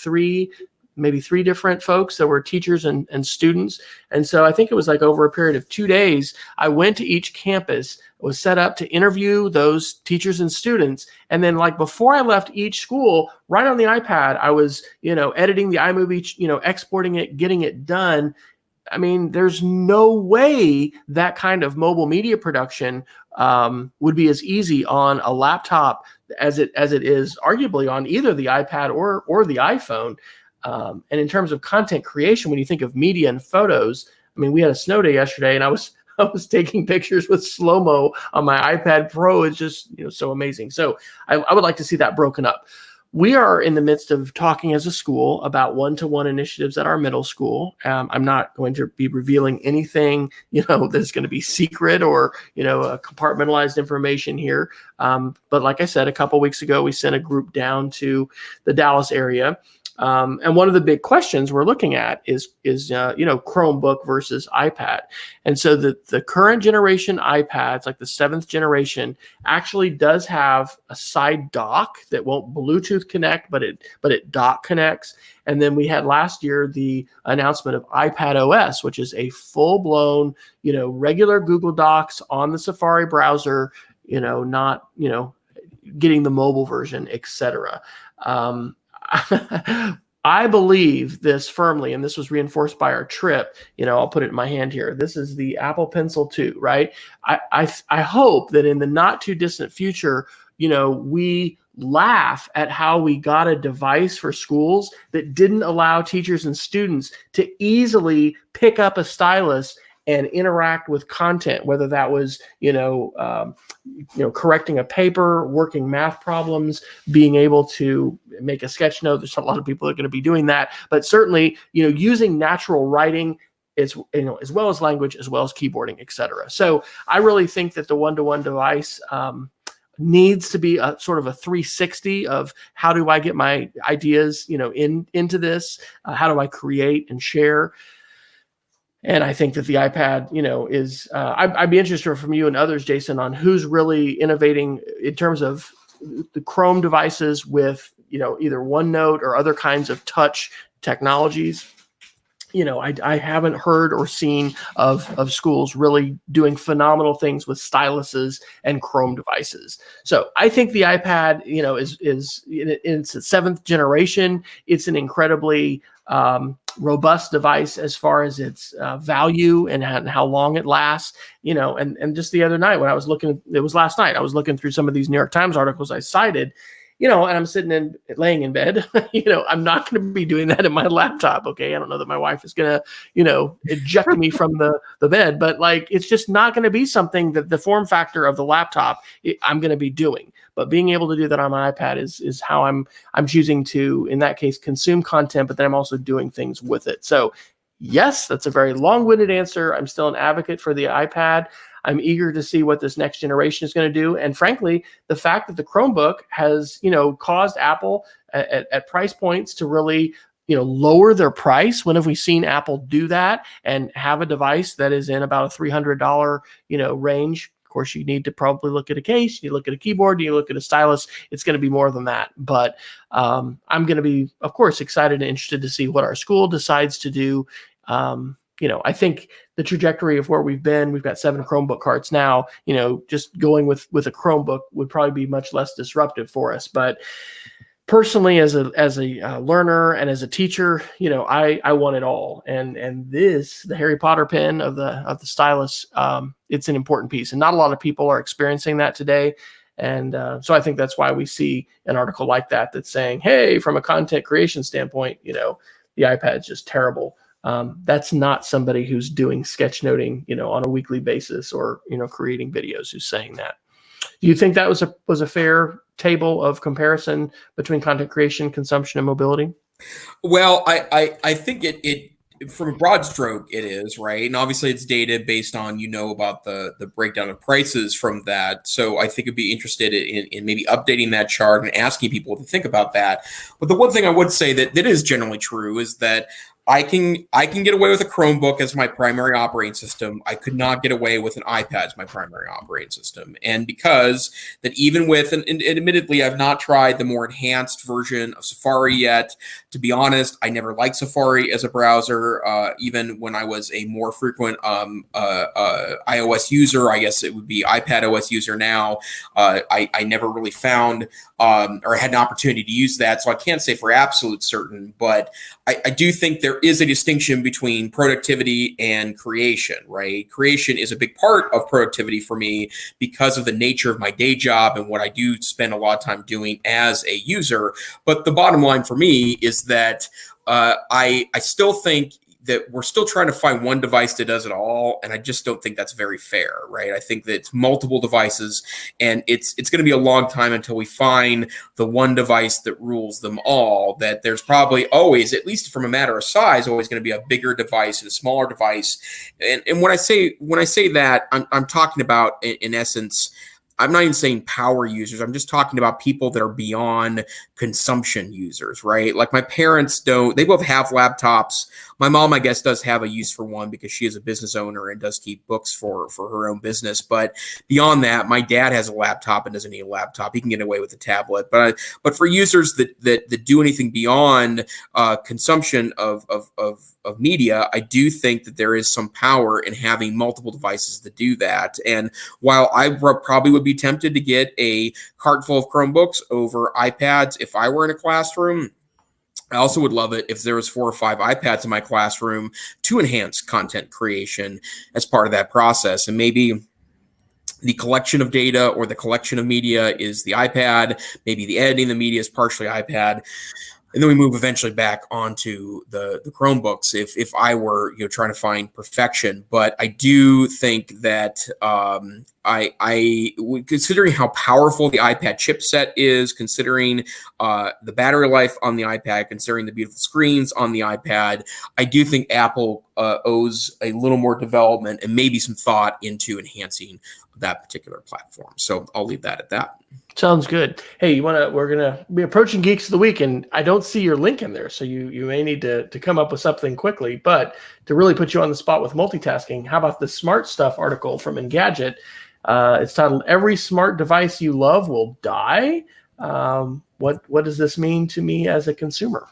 maybe three different folks that were teachers and students. And so I think it was like over a period of 2 days, I went to each campus, was set up to interview those teachers and students. And then like before I left each school, right on the iPad, I was, editing the iMovie, exporting it, getting it done. There's no way that kind of mobile media production would be as easy on a laptop as it is arguably on either the iPad or the iPhone. And in terms of content creation, when you think of media and photos, we had a snow day yesterday, and I was I was taking pictures with slow-mo on my iPad Pro. It's just, so amazing. So I would like to see that broken up. We are in the midst of talking as a school about one-to-one initiatives at our middle school. I'm not going to be revealing anything, that's going to be secret or, compartmentalized information here. But like I said, a couple weeks ago, we sent a group down to the Dallas area. And one of the big questions we're looking at is Chromebook versus iPad. And so the current generation iPads, like the 7th generation, actually does have a side dock that won't Bluetooth connect, but it dock connects. And then we had last year the announcement of iPad OS, which is a full-blown, regular Google Docs on the Safari browser, not, getting the mobile version, etc. I believe this firmly, and this was reinforced by our trip. I'll put it in my hand here. This is the Apple Pencil 2, right? I hope that in the not too distant future, we laugh at how we got a device for schools that didn't allow teachers and students to easily pick up a stylus and interact with content, whether that was, correcting a paper, working math problems, being able to make a sketch note. There's a lot of people that are going to be doing that, but certainly, using natural writing as well as language, as well as keyboarding, et cetera. So I really think that the one-to-one device needs to be a sort of a 360 of how do I get my ideas, into this? How do I create and share? And I think that the iPad, is, I'd be interested from you and others, Jason, on who's really innovating in terms of the Chrome devices with, either OneNote or other kinds of touch technologies. I haven't heard or seen of schools really doing phenomenal things with styluses and Chrome devices. So I think the iPad, is in its 7th generation. It's an incredibly robust device as far as its value and how long it lasts. And just the other night when I was looking, it was last night, I was looking through some of these New York Times articles I cited. And I'm laying in bed, I'm not going to be doing that in my laptop. Okay. I don't know that my wife is going to, eject me from the bed, but it's just not going to be something that the form factor of the laptop I'm going to be doing. But being able to do that on my iPad is how I'm choosing to, in that case, consume content, but then I'm also doing things with it. So yes, that's a very long-winded answer. I'm still an advocate for the iPad. I'm eager to see what this next generation is going to do. And frankly, the fact that the Chromebook has, caused Apple at price points to really, lower their price. When have we seen Apple do that and have a device that is in about a $300, range? Of course, you need to probably look at a case, you look at a keyboard, you look at a stylus. It's going to be more than that. But I'm going to be, of course, excited and interested to see what our school decides to do. I think the trajectory of where we've got 7 Chromebook carts now, just going with a Chromebook would probably be much less disruptive for us. But personally, as a learner and as a teacher, I want it all. And the Harry Potter pen of the stylus, it's an important piece, and not a lot of people are experiencing that today. And so I think that's why we see an article like that that's saying, hey, from a content creation standpoint, the iPad is just terrible. That's not somebody who's doing sketchnoting, on a weekly basis or, creating videos who's saying that. Do you think that was a fair table of comparison between content creation, consumption, and mobility? Well, I think it from a broad stroke it is, right, and obviously it's data based on about the breakdown of prices from that. So I think I'd be interested in maybe updating that chart and asking people to think about that. But the one thing I would say that is generally true is that I can get away with a Chromebook as my primary operating system. I could not get away with an iPad as my primary operating system. And because that even with, and admittedly, I've not tried the more enhanced version of Safari yet. To be honest, I never liked Safari as a browser, even when I was a more frequent iOS user. I guess it would be iPad OS user now. I never really found or had an opportunity to use that. So I can't say for absolute certain, but I do think there is a distinction between productivity and creation, right? Creation is a big part of productivity for me because of the nature of my day job and what I do spend a lot of time doing as a user. But the bottom line for me is that I still think that we're still trying to find one device that does it all, and I just don't think that's very fair, right? I think that it's multiple devices, and it's going to be a long time until we find the one device that rules them all. That there's probably always, at least from a matter of size, always going to be a bigger device and a smaller device. And when I say that, I'm talking about, in essence, I'm not even saying power users. I'm just talking about people that are beyond consumption users, right? Like my parents they both have laptops. My mom, I guess, does have a use for one because she is a business owner and does keep books for her own business. But beyond that, my dad has a laptop and doesn't need a laptop. He can get away with a tablet. But for users that do anything beyond consumption of media, I do think that there is some power in having multiple devices that do that. And while I probably would be tempted to get a cart full of Chromebooks over iPads if I were in a classroom, I also would love it if there was 4 or 5 iPads in my classroom to enhance content creation as part of that process. And maybe the collection of data or the collection of media is the iPad, maybe the editing of the media is partially iPad. And then we move eventually back onto the Chromebooks if I were trying to find perfection. But I do think that considering how powerful the iPad chipset is, considering the battery life on the iPad, considering the beautiful screens on the iPad, I do think Apple owes a little more development and maybe some thought into enhancing that particular platform. So I'll leave that at that. Sounds good. Hey, we're gonna be approaching Geeks of the Week, and I don't see your link in there, so you may need to come up with something quickly. But to really put you on the spot with multitasking, how about the Smart Stuff article from Engadget? It's titled "Every Smart Device You Love Will Die." What does this mean to me as a consumer?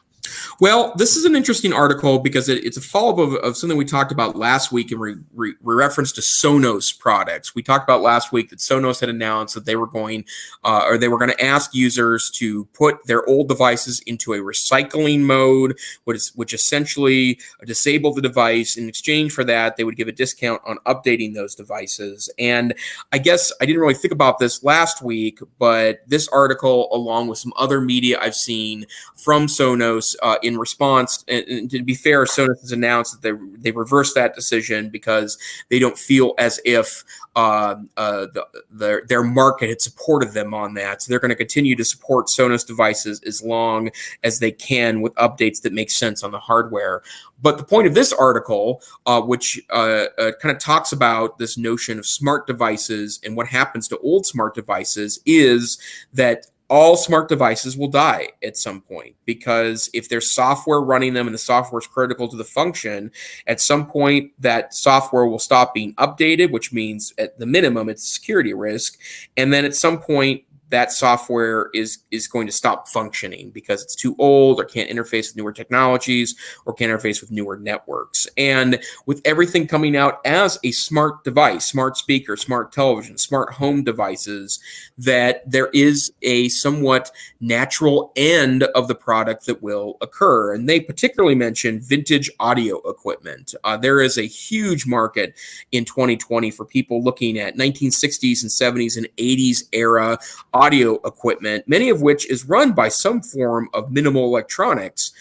Well, this is an interesting article because it's a follow-up of something we talked about last week in reference to Sonos products. We talked about last week that Sonos had announced that they were going to ask users to put their old devices into a recycling mode, which essentially disable the device. In exchange for that, they would give a discount on updating those devices. And I guess I didn't really think about this last week, but this article, along with some other media I've seen from Sonos, in response, and to be fair, Sonos has announced that they reversed that decision because they don't feel as if their market had supported them on that. So they're going to continue to support Sonos devices as long as they can with updates that make sense on the hardware. But the point of this article, which kind of talks about this notion of smart devices and what happens to old smart devices, is that all smart devices will die at some point, because if there's software running them and the software is critical to the function, at some point that software will stop being updated, which means at the minimum it's a security risk. And then at some point that software is going to stop functioning because it's too old or can't interface with newer technologies or can't interface with newer networks. And with everything coming out as a smart device, smart speaker, smart television, smart home devices, that there is a somewhat natural end of the product that will occur. And they particularly mention vintage audio equipment. There is a huge market in 2020 for people looking at 1960s and 70s and 80s era audio equipment, many of which is run by some form of minimal electronics,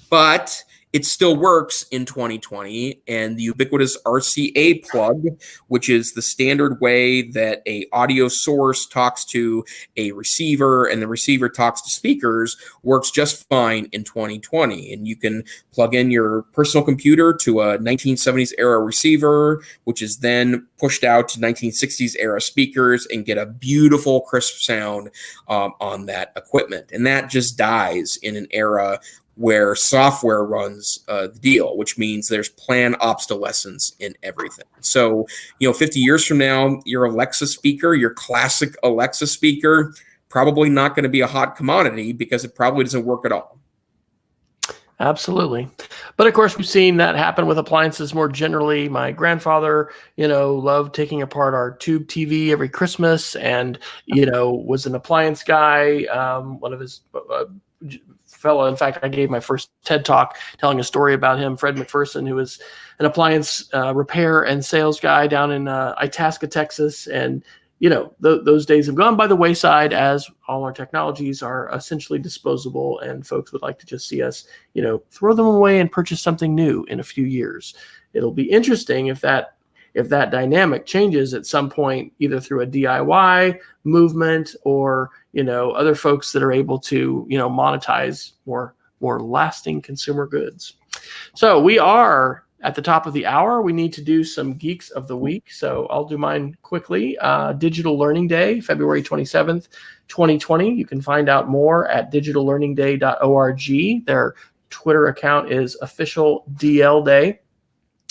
but it still works in 2020. And the ubiquitous RCA plug, which is the standard way that a audio source talks to a receiver and the receiver talks to speakers, works just fine in 2020. And you can plug in your personal computer to a 1970s era receiver, which is then pushed out to 1960s era speakers, and get a beautiful crisp sound on that equipment. And that just dies in an era where software runs the deal, which means there's planned obsolescence in everything. So, 50 years from now, your Alexa speaker, your classic Alexa speaker, probably not going to be a hot commodity because it probably doesn't work at all. Absolutely. But of course, we've seen that happen with appliances more generally. My grandfather, loved taking apart our tube TV every Christmas and, was an appliance guy. One of his fellow, in fact, I gave my first TED Talk telling a story about him, Fred McPherson, who was an appliance repair and sales guy down in Itasca, Texas. And those days have gone by the wayside, as all our technologies are essentially disposable, and folks would like to just see us, throw them away and purchase something new in a few years. It'll be interesting if that dynamic changes at some point, either through a DIY movement or, other folks that are able to, monetize more lasting consumer goods. So we are at the top of the hour. We need to do some Geeks of the Week. So I'll do mine quickly. Digital Learning Day, February 27th, 2020. You can find out more at digitallearningday.org. Their Twitter account is official DL Day.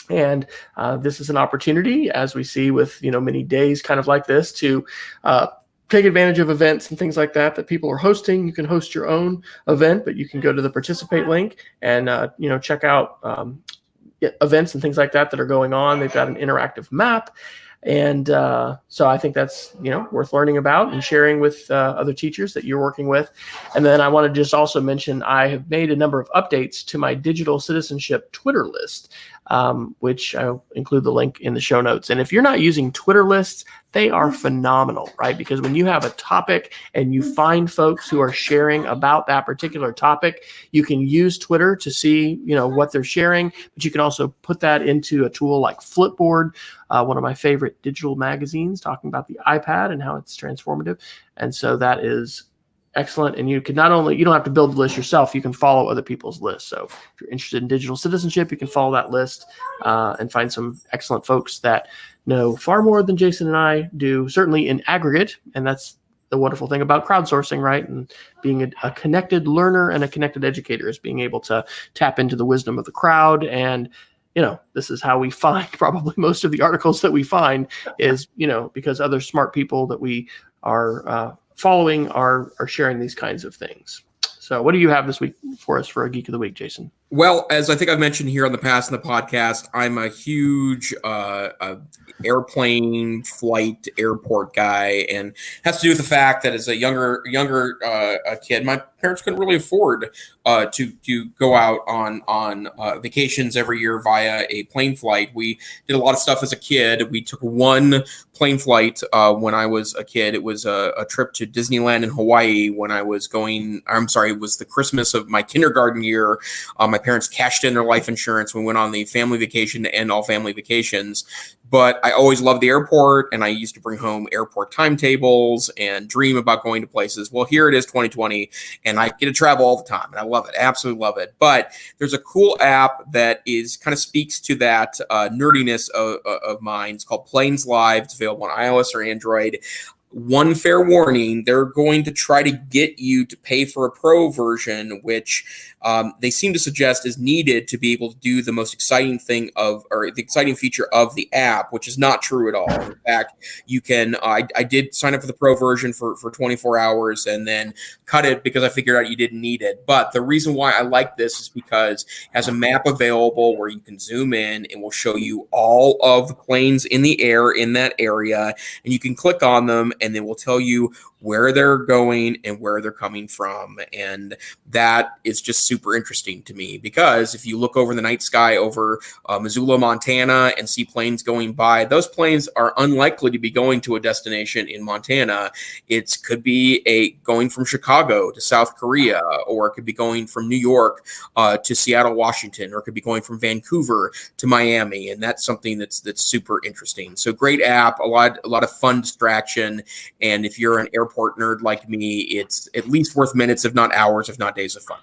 And this is an opportunity, as we see with, many days kind of like this, to take advantage of events and things like that people are hosting. You can host your own event, but you can go to the participate link and, check out events and things like that are going on. They've got an interactive map. And so I think that's, worth learning about and sharing with other teachers that you're working with. And then I want to just also mention I have made a number of updates to my digital citizenship Twitter list, which I'll include the link in the show notes. And if you're not using Twitter lists, they are phenomenal, right? Because when you have a topic and you find folks who are sharing about that particular topic, you can use Twitter to see, what they're sharing, but you can also put that into a tool like Flipboard, one of my favorite digital magazines, talking about the iPad and how it's transformative. And so that is excellent. And you don't have to build the list yourself, you can follow other people's lists. So if you're interested in digital citizenship, you can follow that list and find some excellent folks that know far more than Jason and I do, certainly in aggregate. And that's the wonderful thing about crowdsourcing, right? And being a connected learner and a connected educator is being able to tap into the wisdom of the crowd. And this is how we find probably most of the articles that we find is, because other smart people that we are following are sharing these kinds of things. So what do you have this week for us for a Geek of the Week, Jason? Well, as I think I've mentioned here in the past in the podcast, I'm a huge airplane flight airport guy, and has to do with the fact that as a younger kid, my parents couldn't really afford to go out on vacations every year via a plane flight. We did a lot of stuff as a kid. We took one plane flight when I was a kid. It was a trip to Disneyland in Hawaii when I was it was the Christmas of my kindergarten year. My parents cashed in their life insurance. We went on the family vacation to end all family vacations. But I always loved the airport, and I used to bring home airport timetables and dream about going to places. Well, here it is, 2020, and I get to travel all the time, and I love it, absolutely love it. But there's a cool app that kind of speaks to that nerdiness of mine. It's called Planes Live. It's available on iOS or Android. One fair warning, they're going to try to get you to pay for a pro version, which they seem to suggest is needed to be able to do the most exciting thing or the exciting feature of the app, which is not true at all. In fact, you can, I did sign up for the pro version for 24 hours and then cut it because I figured out you didn't need it. But the reason why I like this is because it has a map available where you can zoom in and will show you all of the planes in the air in that area, and you can click on them and they will tell you where they're going and where they're coming from. And that is just super interesting to me, because if you look over the night sky over Missoula, Montana, and see planes going by, those planes are unlikely to be going to a destination in Montana. It could be going from Chicago to South Korea, or it could be going from New York to Seattle, Washington, or it could be going from Vancouver to Miami. And that's something that's super interesting. So great app, a lot of fun distraction. And if you're an airport nerd like me, it's at least worth minutes, if not hours, if not days of fun.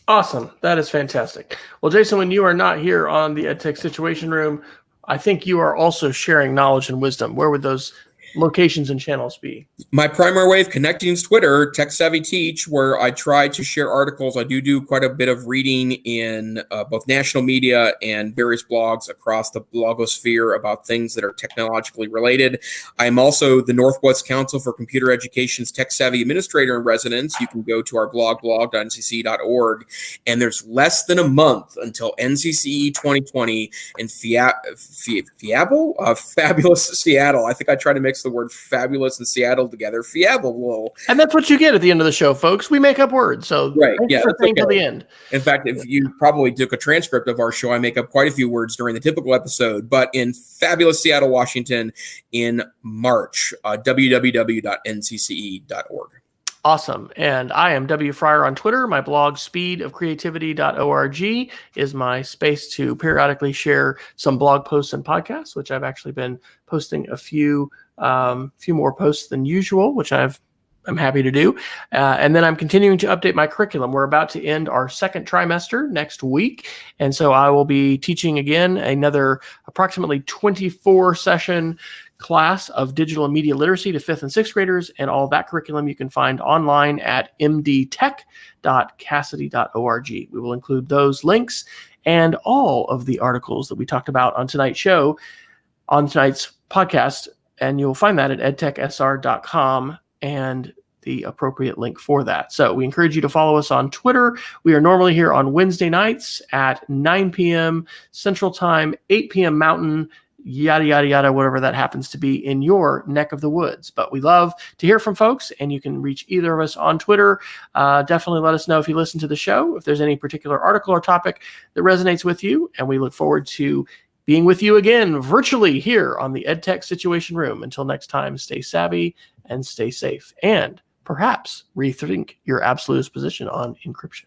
Awesome. That is fantastic. Well, Jason, when you are not here on the EdTech Situation Room, I think you are also sharing knowledge and wisdom. Where would those locations and channels be? My primary way of connecting is Twitter, Tech Savvy Teach, where I try to share articles. I do quite a bit of reading in both national media and various blogs across the blogosphere about things that are technologically related. I am also the Northwest Council for Computer Education's Tech Savvy Administrator in Residence. You can go to our blog.ncce.org, and there's less than a month until NCCE 2020 in Fabulous Seattle. I think I tried to mix mix the word fabulous and Seattle together. Fiable. And that's what you get at the end of the show, folks. We make up words. So Right. thanks Yeah, for that's staying till okay. the end. In fact, if you probably took a transcript of our show, I make up quite a few words during the typical episode, but in fabulous Seattle, Washington in March, www.ncce.org. Awesome. And I am W. Fryer on Twitter. My blog, speedofcreativity.org, is my space to periodically share some blog posts and podcasts, which I've actually been posting a few more posts than usual, which I'm happy to do. And then I'm continuing to update my curriculum. We're about to end our second trimester next week. And so I will be teaching again another approximately 24 session class of digital and media literacy to 5th and 6th graders, and all that curriculum you can find online at mdtech.cassidy.org. We will include those links and all of the articles that we talked about on tonight's show, on tonight's podcast, and you'll find that at edtechsr.com and the appropriate link for that. So we encourage you to follow us on Twitter. We are normally here on Wednesday nights at 9 p.m. Central Time, 8 p.m. Mountain, yada, yada, yada, whatever that happens to be in your neck of the woods. But we love to hear from folks, and you can reach either of us on Twitter. Definitely let us know if you listen to the show, if there's any particular article or topic that resonates with you, and we look forward to being with you again virtually here on the EdTech Situation Room. Until next time, stay savvy and stay safe, and perhaps rethink your absolutist position on encryption.